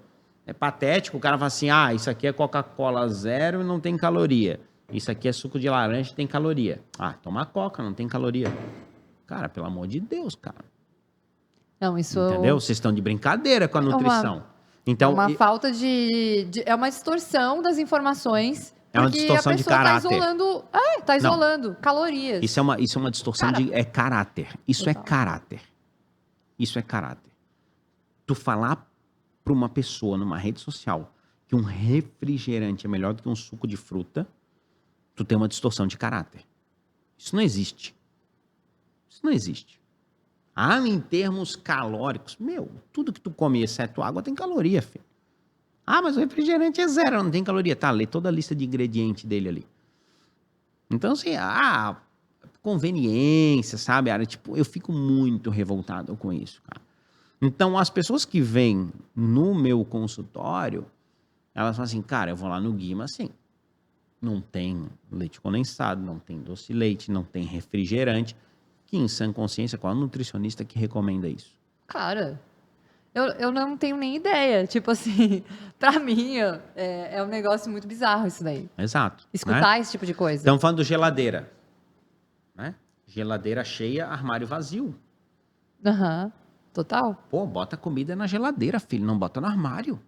É patético, o cara fala assim, isso aqui é Coca-Cola zero e não tem caloria. Isso aqui é suco de laranja e tem caloria. Toma Coca, não tem caloria. Cara, pelo amor de Deus, cara. Não, isso... Entendeu? Vocês estão de brincadeira com a nutrição. Então, uma falta de... É uma distorção das informações. É uma distorção de caráter. Tá isolando calorias. Isso é uma distorção de caráter. Isso Total. é caráter. Isso é caráter. Tu falar para uma pessoa numa rede social que um refrigerante é melhor do que um suco de fruta, tu tem uma distorção de caráter. Isso não existe. Isso não existe. Em termos calóricos, tudo que tu come exceto água tem caloria, filho. Mas o refrigerante é zero, não tem caloria. Tá, lê toda a lista de ingredientes dele ali. Então, assim, conveniência, sabe? Tipo, eu fico muito revoltado com isso, cara. Então, as pessoas que vêm no meu consultório, elas falam assim, cara, eu vou lá no Guima, assim, não tem leite condensado, não tem doce de leite, não tem refrigerante. Que em sã consciência, qual é o nutricionista que recomenda isso? Cara, eu não tenho nem ideia. Tipo assim, pra mim, é um negócio muito bizarro isso daí. Exato. Escutar esse tipo de coisa. Estamos falando de geladeira. Né? Geladeira cheia, armário vazio. Total. Pô, bota comida na geladeira, filho, não bota no armário.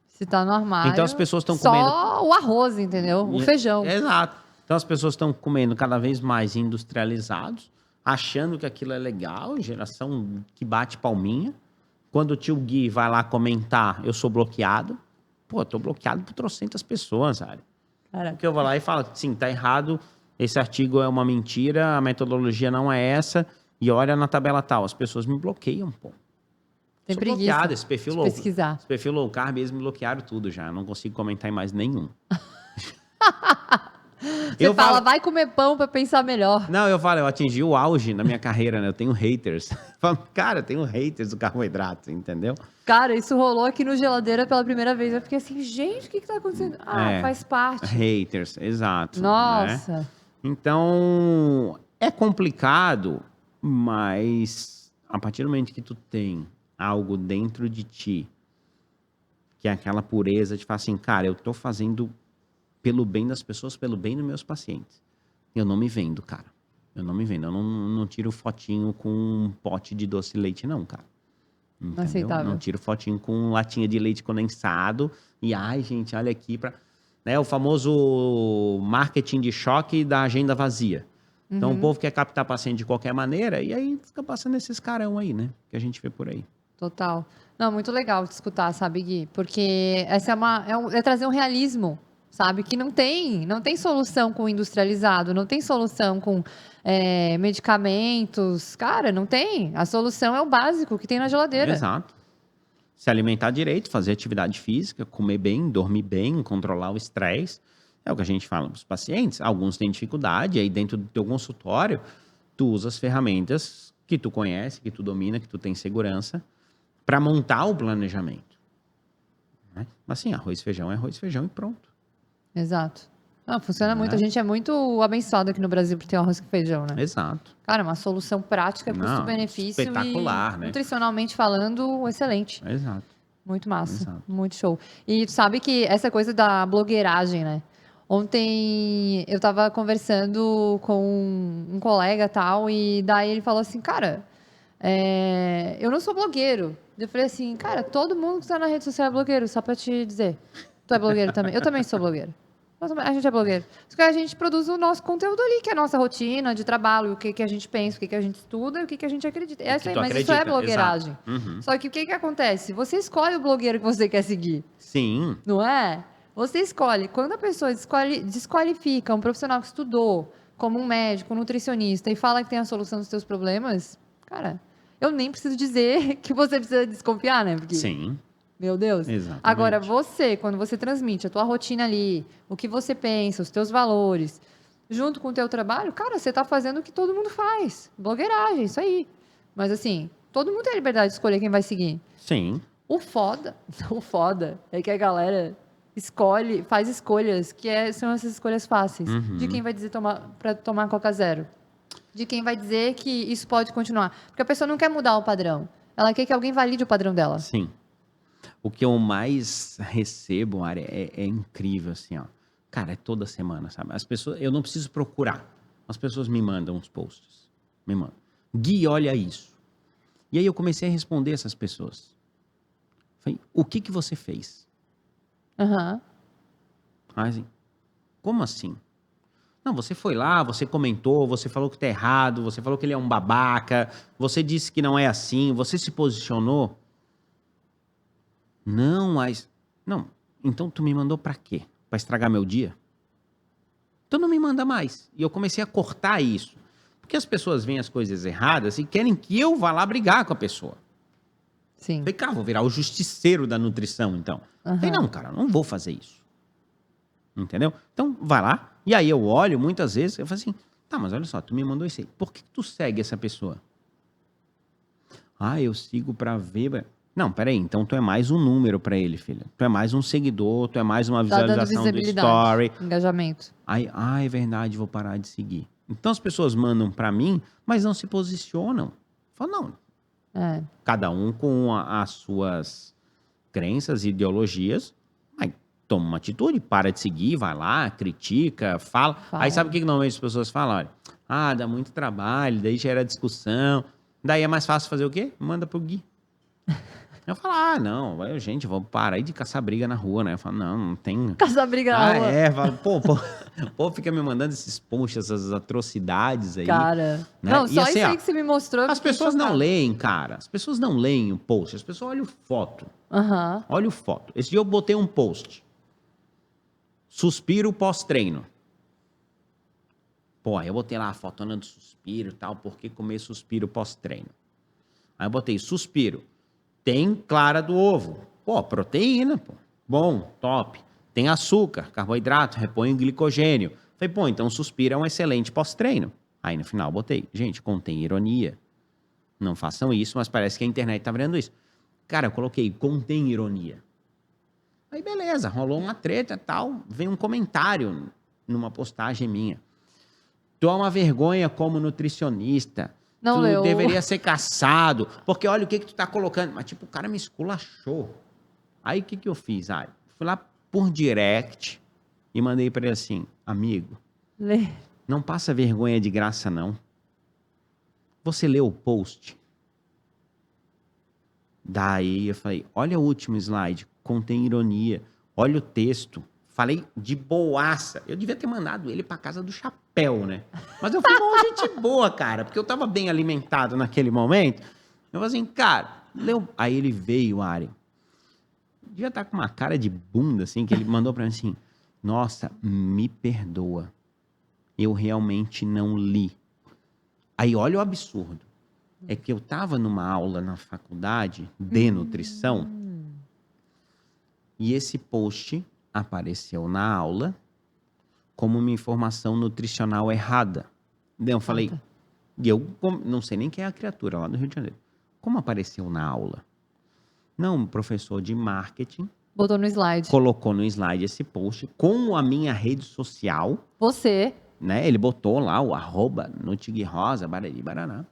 Se tá no armário... Então as pessoas estão comendo... Só o arroz, entendeu? O feijão. Exato. Então as pessoas estão comendo cada vez mais industrializados, achando que aquilo é legal, geração que bate palminha. Quando o tio Gui vai lá comentar, eu sou bloqueado. Pô, eu tô bloqueado por trocentas pessoas, sabe? Porque eu vou lá e falo, sim, tá errado, esse artigo é uma mentira, a metodologia não é essa, e olha na tabela tal. As pessoas me bloqueiam, pô. Tem sou preguiça bloqueado, esse perfil de low, pesquisar. Esse perfil low carb, eles me bloquearam tudo já. Eu não consigo comentar em mais nenhum. Você fala, vai comer pão pra pensar melhor. Não, eu atingi o auge na minha carreira, né? Eu tenho haters. Cara, eu tenho haters do carboidrato, entendeu? Cara, isso rolou aqui no Geladeira pela primeira vez. Eu fiquei assim, gente, o que tá acontecendo? Faz parte. Haters, exato. Nossa. Né? Então, é complicado, mas a partir do momento que tu tem algo dentro de ti, que é aquela pureza de falar assim, cara, eu tô fazendo pelo bem das pessoas, pelo bem dos meus pacientes. Eu não me vendo, cara. Eu não me vendo. Eu não tiro fotinho com um pote de doce de leite, não, cara. Entendeu? Aceitável. Não tiro fotinho com latinha de leite condensado. E, gente, olha aqui pra... Né, o famoso marketing de choque da agenda vazia. Então, o povo quer captar paciente de qualquer maneira e aí fica passando esses carão aí, né? Que a gente vê por aí. Total. Não, muito legal de escutar, sabe, Gui? Porque essa é trazer um realismo, sabe? Que não tem solução com industrializado, não tem solução com medicamentos. Cara, não tem. A solução é o básico que tem na geladeira. Exato. Se alimentar direito, fazer atividade física, comer bem, dormir bem, controlar o estresse. É o que a gente fala para os pacientes. Alguns têm dificuldade, aí dentro do teu consultório, tu usa as ferramentas que tu conhece, que tu domina, que tu tem segurança, para montar o planejamento. Né? Mas assim, arroz e feijão é arroz e feijão e pronto. Exato. Funciona muito. A gente é muito abençoado aqui no Brasil por ter arroz e feijão, né? Exato. Cara, uma solução prática, custo-benefício espetacular, e, né? nutricionalmente falando, excelente. Exato. Muito massa. Exato. Muito show. E tu sabe que essa coisa da blogueiragem, né? Ontem eu tava conversando com um colega e tal, e daí ele falou assim, cara, eu não sou blogueiro. Eu falei assim, cara, todo mundo que tá na rede social é blogueiro, só pra te dizer. Tu é blogueiro também? Eu também sou blogueiro. A gente é blogueiro. Só que a gente produz o nosso conteúdo ali, que é a nossa rotina de trabalho, o que a gente pensa, o que a gente estuda e o que a gente acredita. Mas isso é blogueiragem. Só que o que acontece? Você escolhe o blogueiro que você quer seguir. Sim. Não é? Você escolhe. Quando a pessoa desqualifica um profissional que estudou, como um médico, um nutricionista, e fala que tem a solução dos seus problemas, cara, eu nem preciso dizer que você precisa desconfiar, né? Porque, sim. Meu Deus. Exatamente. Agora, quando você transmite a tua rotina ali, o que você pensa, os teus valores, junto com o teu trabalho, cara, você tá fazendo o que todo mundo faz. Blogueiragem, isso aí. Mas assim, todo mundo tem a liberdade de escolher quem vai seguir. Sim. O foda é que a galera faz escolhas que são essas escolhas fáceis. De quem vai dizer pra tomar Coca Zero. de quem vai dizer que isso pode continuar. Porque a pessoa não quer mudar o padrão. Ela quer que alguém valide o padrão dela. Sim. O que eu mais recebo, Ari, é incrível, assim, ó. Cara, é toda semana, sabe? As pessoas, eu não preciso procurar. As pessoas me mandam uns posts. Me mandam. Gui, olha isso. E aí eu comecei a responder essas pessoas. Falei, o que você fez? Aham. Assim, como assim? Não, você foi lá, você comentou, você falou que tá errado, você falou que ele é um babaca, você disse que não é assim, você se posicionou. Não, mas... Não, então tu me mandou pra quê? Pra estragar meu dia? Então não me manda mais. E eu comecei a cortar isso. Porque as pessoas veem as coisas erradas e querem que eu vá lá brigar com a pessoa. Sim. Falei, cara, vou virar o justiceiro da nutrição, então. Falei, não, cara, não vou fazer isso. Entendeu? Então, vai lá. E aí eu olho, muitas vezes, eu falo assim, tá, mas olha só, tu me mandou isso aí. Por que tu segue essa pessoa? Ah, eu sigo pra ver... Não, peraí, então tu é mais um número pra ele, filha. Tu é mais um seguidor, tu é mais uma Tá dando visualização do visibilidade, story. engajamento. Aí, é verdade, vou parar de seguir. Então as pessoas mandam pra mim, mas não se posicionam. Falam, não, É. cada um com as suas crenças e ideologias, aí toma uma atitude, para de seguir, vai lá, critica, fala. Aí sabe o que normalmente as pessoas falam? Olha, dá muito trabalho, daí gera discussão. Daí é mais fácil fazer o quê? Manda pro Gui. Eu falo, não, gente, vamos parar aí de caçar briga na rua, né? Eu falo, não tem... Caçar briga na rua. Falo, pô, fica me mandando esses posts, essas atrocidades aí. Cara, né? não, E só assim, isso aí que você me mostrou. eu As fiquei pessoas não chocada. leem, cara. As pessoas não leem o post, as pessoas olham foto. Aham. Olha o foto. Esse dia eu botei um post. Suspiro pós-treino. Pô, eu botei lá a fotona do suspiro e tal, por que comer suspiro pós-treino? Aí eu botei suspiro. Tem clara do ovo. Pô, proteína, pô. Bom, top. Tem açúcar, carboidrato, repõe o glicogênio. Falei, pô, então suspiro é um excelente pós-treino. Aí no final botei, gente, contém ironia. Não façam isso, mas parece que a internet tá vendo isso. Cara, eu coloquei, contém ironia. Aí beleza, rolou uma treta e tal, veio um comentário numa postagem minha. Toma vergonha como nutricionista. Não tu leu. deveria ser caçado, porque olha o que tu tá colocando. Mas tipo, o cara me esculachou. Aí o que eu fiz? Fui lá por direct e mandei pra ele assim, amigo, Lê. não passa vergonha de graça não. Você leu o post? Daí eu falei, olha o último slide, contém ironia. Olha o texto. Falei de boaça. Eu devia ter mandado ele pra casa do chapéu, né? Mas eu fui uma gente boa, cara, porque eu tava bem alimentado naquele momento. Eu falei assim, cara, leu. Aí ele veio, Ari. Devia estar com uma cara de bunda, assim, que ele mandou pra mim assim, nossa, me perdoa. Eu realmente não li. Aí olha o absurdo. É que eu tava numa aula na faculdade de nutrição e esse post apareceu na aula como uma informação nutricional errada. Daí eu falei, e eu não sei nem quem é a criatura lá do Rio de Janeiro. Como apareceu na aula? Não, um professor de marketing Botou no slide. colocou no slide esse post com a minha rede social, Você. né? Ele botou lá o @nutigrosa, barari, baraná,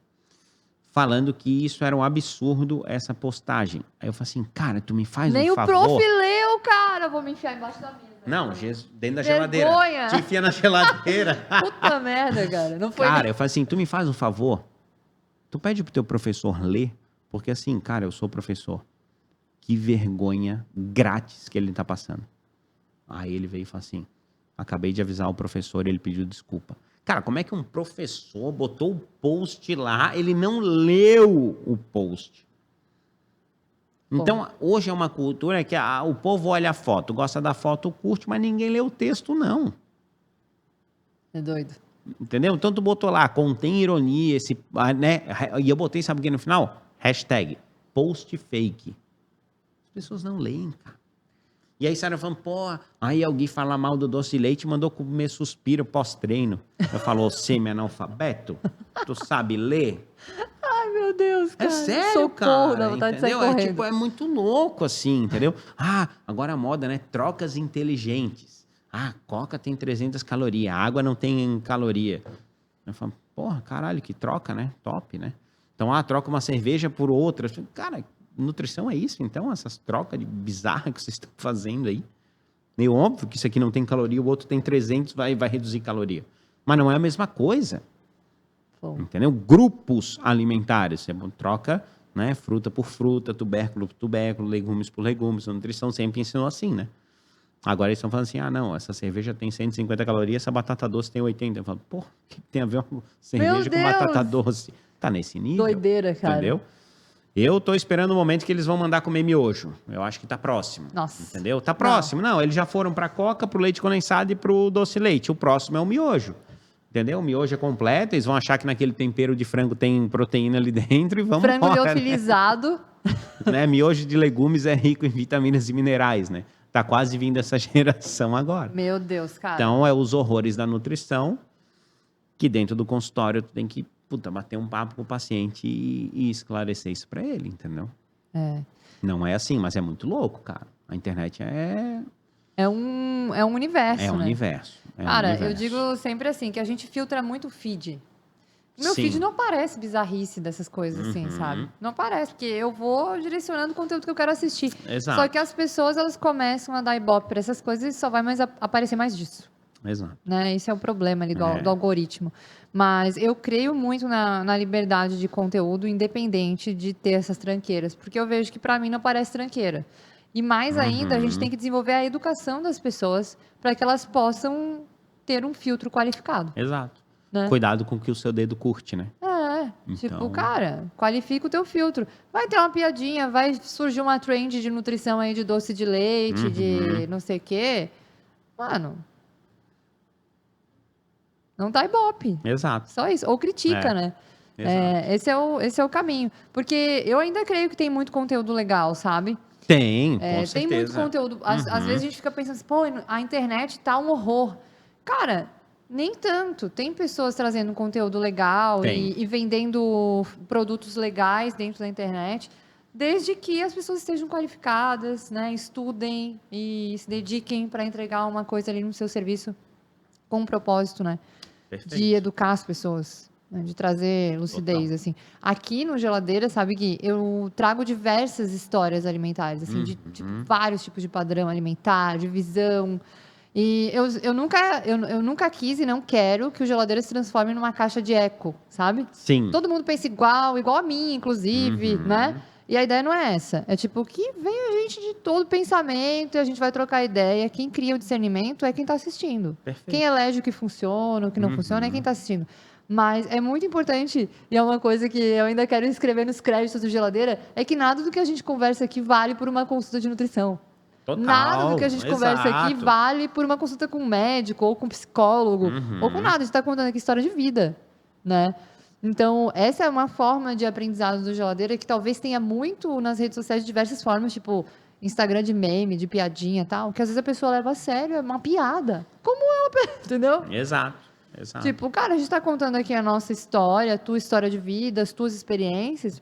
falando que isso era um absurdo, essa postagem. Aí eu falei assim, cara, tu me faz Nem um o favor. prof leu, cara. Vou me enfiar embaixo da mesa. Não, dentro da Vergonha. geladeira. Te enfia na geladeira. Puta merda, cara. Não foi Cara, nem... eu falei assim, tu me faz um favor. Tu pede pro teu professor ler, porque assim, cara, eu sou professor. Que vergonha grátis que ele tá passando. Aí ele veio e falou assim, acabei de avisar o professor e ele pediu desculpa. Cara, como é que um professor botou o post lá, ele não leu o post? Então, hoje é uma cultura que o povo olha a foto, gosta da foto, curte, mas ninguém lê o texto, não. É doido. Entendeu? Então, tu botou lá, contém ironia, né? E eu botei, sabe o que no final? Hashtag, post fake. As pessoas não leem, cara. E aí saíram falando, pô, aí alguém fala mal do doce de leite e mandou comer suspiro pós-treino. Eu falo, semi-analfabeto? Tu sabe ler? Ai, meu Deus, cara. É sério, Socorro, cara. dá vontade de sair Entendeu? correndo. Tipo, é muito louco, assim, entendeu? Agora a moda, né? Trocas inteligentes. Coca tem 300 calorias, água não tem caloria. Eu falo, porra, caralho, que troca, né? Top, né? Então, troca uma cerveja por outra. Cara, nutrição é isso, então? Essas trocas de bizarra que vocês estão fazendo aí. Meio óbvio que isso aqui não tem caloria, o outro tem 300, vai reduzir caloria. Mas não é a mesma coisa. Bom. Entendeu? Grupos alimentares. Você troca, né, fruta por fruta, tubérculo por tubérculo, legumes por legumes. A nutrição sempre ensinou assim, né? Agora eles estão falando assim, não, essa cerveja tem 150 calorias, essa batata doce tem 80. Eu falo, pô, o que tem a ver uma cerveja com batata doce? Tá nesse nível. Doideira, cara. Entendeu? Eu tô esperando o momento que eles vão mandar comer miojo. Eu acho que tá próximo. Nossa. Entendeu? Tá próximo. Não, eles já foram pra coca, pro leite condensado e pro doce leite. O próximo é o miojo. Entendeu? O miojo é completo, eles vão achar que naquele tempero de frango tem proteína ali dentro e vamos Frango embora, liofilizado. né? Miojo de legumes é rico em vitaminas e minerais, né? Tá quase vindo essa geração agora. Meu Deus, cara. Então, é os horrores da nutrição que dentro do consultório tu tem que, bater um papo com o paciente e esclarecer isso pra ele, entendeu? Não é assim, mas é muito louco, cara. A internet É um universo, é um né? universo. Cara, eu digo sempre assim, que a gente filtra muito o feed. O meu Sim. feed não parece bizarrice dessas coisas, assim, sabe? Não parece, porque eu vou direcionando o conteúdo que eu quero assistir. Exato. Só que as pessoas, elas começam a dar ibope pra essas coisas e só vai mais aparecer mais disso. Exato. Né? Esse é o problema ali do algoritmo. Mas eu creio muito na liberdade de conteúdo, independente de ter essas tranqueiras. Porque eu vejo que pra mim não parece tranqueira. E mais ainda, a gente tem que desenvolver a educação das pessoas para que elas possam ter um filtro qualificado. Exato. Né? Cuidado com o que o seu dedo curte, né? Tipo, Então- cara, qualifica o teu filtro. Vai ter uma piadinha, vai surgir uma trend de nutrição aí de doce de leite, de não sei o quê. Mano, não dá ibope. Exato. Só isso. Ou critica, né? Exato. Esse é o caminho. Porque eu ainda creio que tem muito conteúdo legal, sabe? Tem, com Tem certeza. muito conteúdo. Às vezes a gente fica pensando assim, pô, a internet tá um horror. Cara, nem tanto. Tem pessoas trazendo conteúdo legal Tem. e vendendo produtos legais dentro da internet, desde que as pessoas estejam qualificadas, né? Estudem e se dediquem para entregar uma coisa ali no seu serviço com um propósito, né? Perfeito. De educar as pessoas, né, de trazer lucidez, Total. assim. Aqui no Geladeira, sabe, Gui, eu trago diversas histórias alimentares, assim, de tipo, vários tipos de padrão alimentar, de visão. E eu nunca quis e não quero que o Geladeira se transforme numa caixa de eco, sabe? Sim. Todo mundo pensa igual a mim, inclusive, né? E a ideia não é essa. É tipo, que vem a gente de todo pensamento e a gente vai trocar ideia. Quem cria o discernimento é quem está assistindo. Perfeito. Quem elege o que funciona, o que não funciona é quem está assistindo. Mas é muito importante, e é uma coisa que eu ainda quero escrever nos créditos do Geladeira, é que nada do que a gente conversa aqui vale por uma consulta de nutrição. Total. Nada do que a gente conversa aqui Exato. vale por uma consulta com um médico, ou com um psicólogo, ou com nada. A gente está contando aqui história de vida, né? Então, essa é uma forma de aprendizado do Geladeira que talvez tenha muito nas redes sociais de diversas formas, tipo Instagram de meme, de piadinha e tal, que às vezes a pessoa leva a sério, é uma piada. Como ela, entendeu? Exato. Tipo, cara, a gente tá contando aqui a nossa história, a tua história de vida, as tuas experiências.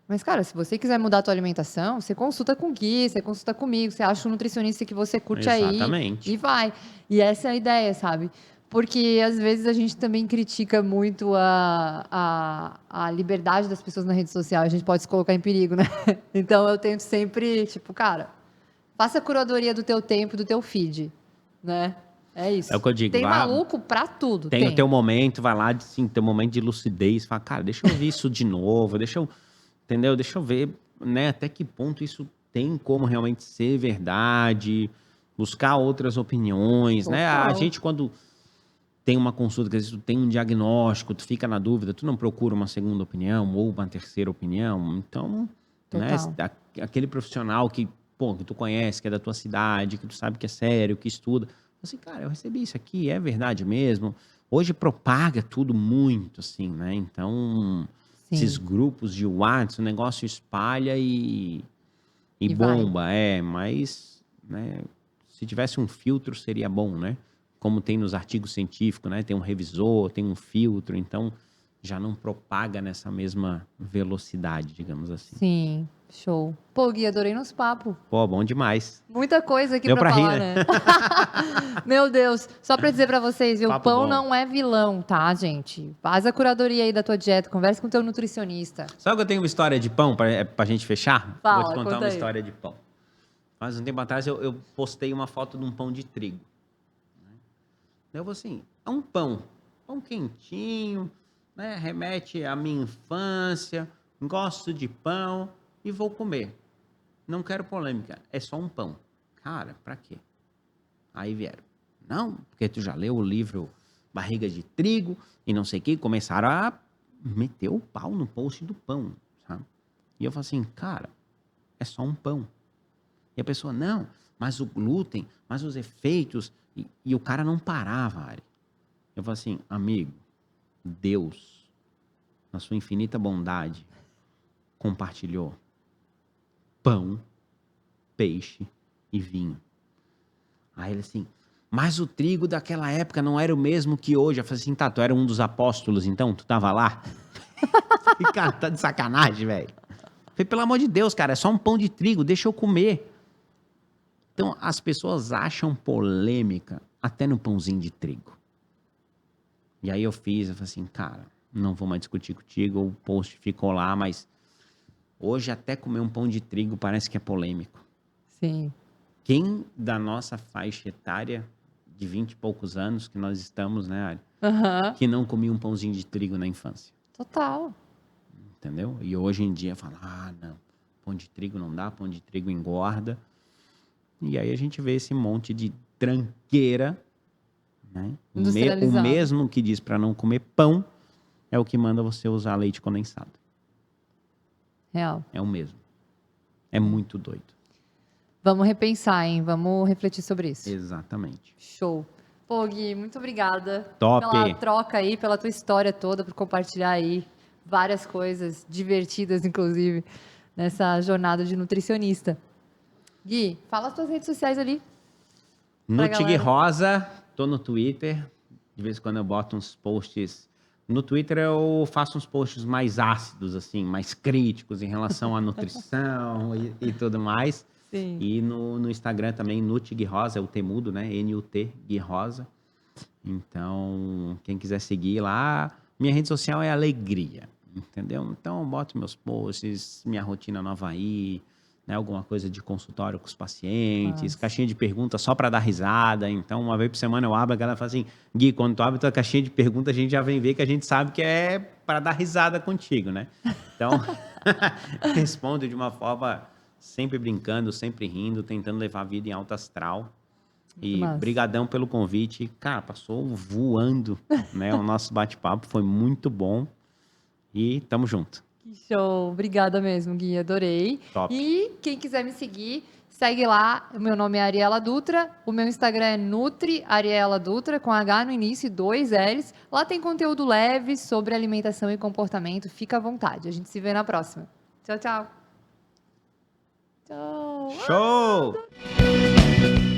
Mas, cara, se você quiser mudar a tua alimentação, você consulta com o Gui, você consulta comigo, você acha um nutricionista que você curte Exatamente. aí e vai. E essa é a ideia, sabe? Porque, às vezes, a gente também critica muito a liberdade das pessoas na rede social. A gente pode se colocar em perigo, né? Então, eu tento sempre, tipo, cara, faça a curadoria do teu tempo, do teu feed, né? É isso. É o que eu digo, Tem vá- maluco pra tudo. Tem o teu momento, vai lá, assim, teu momento de lucidez, fala, cara, deixa eu ouvir isso de novo, entendeu? Deixa eu ver, né, até que ponto isso tem como realmente ser verdade, buscar outras opiniões, né? A Total. gente, quando tem uma consulta, que às vezes tu tem um diagnóstico, tu fica na dúvida, tu não procura uma segunda opinião ou uma terceira opinião, então, né, Total. aquele profissional que tu conhece, que é da tua cidade, que tu sabe que é sério, que estuda, assim, cara, eu recebi isso aqui, é verdade mesmo? Hoje propaga tudo muito, assim, né? Então, Sim. esses grupos de WhatsApp, o negócio espalha e E vai. bomba, mas, né, se tivesse um filtro seria bom, né? Como tem nos artigos científicos, né? Tem um revisor, tem um filtro, então já não propaga nessa mesma velocidade, digamos assim. Sim, show. Pô, Gui, adorei nosso papo. Pô, bom demais. Muita coisa aqui Deu pra pra rir, falar, né? Meu Deus, só pra dizer pra vocês, viu? O Papo pão bom. não é vilão, tá, gente? Faz a curadoria aí da tua dieta, converse com o teu nutricionista. Sabe que eu tenho uma história de pão pra gente fechar? Fala, Vou te contar conta uma aí. história de pão. Faz um tempo atrás eu postei uma foto de um pão de trigo. Daí eu falei assim, é um pão quentinho, né? Remete à minha infância, gosto de pão e vou comer. Não quero polêmica, é só um pão. Cara, pra quê? Aí vieram. Não, porque tu já leu o livro Barriga de Trigo e não sei o que, começaram a meter o pau no post do pão, sabe? E eu falei assim, cara, é só um pão. E a pessoa, não, mas o glúten, mas os efeitos, e o cara não parava, Ari. Eu falei assim, amigo, Deus, na sua infinita bondade, compartilhou pão, peixe e vinho. Aí ele assim, mas o trigo daquela época não era o mesmo que hoje. Eu falei assim, tá, tu era um dos apóstolos então? Tu tava lá? E, cara, tá de sacanagem, velho. Falei, pelo amor de Deus, cara, é só um pão de trigo, deixa eu comer. Então, as pessoas acham polêmica até no pãozinho de trigo. E aí eu falei assim, cara, não vou mais discutir contigo, o post ficou lá, mas hoje até comer um pão de trigo parece que é polêmico. Sim. Quem da nossa faixa etária, de 20 e poucos anos que nós estamos, né, Ari, Aham. que não comia um pãozinho de trigo na infância? Total. Entendeu? E hoje em dia fala, não, pão de trigo não dá, pão de trigo engorda. E aí a gente vê esse monte de tranqueira, né? O Industrializado. mesmo que diz para não comer pão é o que manda você usar leite condensado. Real. É o mesmo. É muito doido. Vamos repensar, hein? Vamos refletir sobre isso. Exatamente. Show. Pô, Gui, muito obrigada Top. pela troca aí, pela tua história toda, por compartilhar aí várias coisas divertidas, inclusive, nessa jornada de nutricionista. Gui, fala as tuas redes sociais ali. No Pra Tig galera. Rosa, tô no Twitter. De vez em quando eu boto uns posts. No Twitter eu faço uns posts mais ácidos, assim, mais críticos em relação à nutrição e tudo mais. Sim. E no Instagram também, Nut Gui Rosa, é o Temudo, né? N-U-T Gui Rosa. Então, quem quiser seguir lá, minha rede social é alegria, entendeu? Então, eu boto meus posts, minha rotina no Havaí, né? Alguma coisa de consultório com os pacientes, Nossa. caixinha de perguntas só para dar risada. Então, uma vez por semana eu abro, a galera fala assim, Gui, quando tu abre tua caixinha de perguntas, a gente já vem ver que a gente sabe que é para dar risada contigo, né? Então, respondo de uma forma sempre brincando, sempre rindo, tentando levar a vida em alto astral. E massa. brigadão pelo convite. Cara, passou voando, né? O nosso bate-papo foi muito bom. E tamo junto. Que show. Obrigada mesmo, Gui. Adorei. Top. E quem quiser me seguir, segue lá. O meu nome é Ariela Dutra. O meu Instagram é Nutri Ariela Dutra, com H no início e 2 L's. Lá tem conteúdo leve sobre alimentação e comportamento. Fica à vontade. A gente se vê na próxima. Tchau, tchau. Tchau. Show!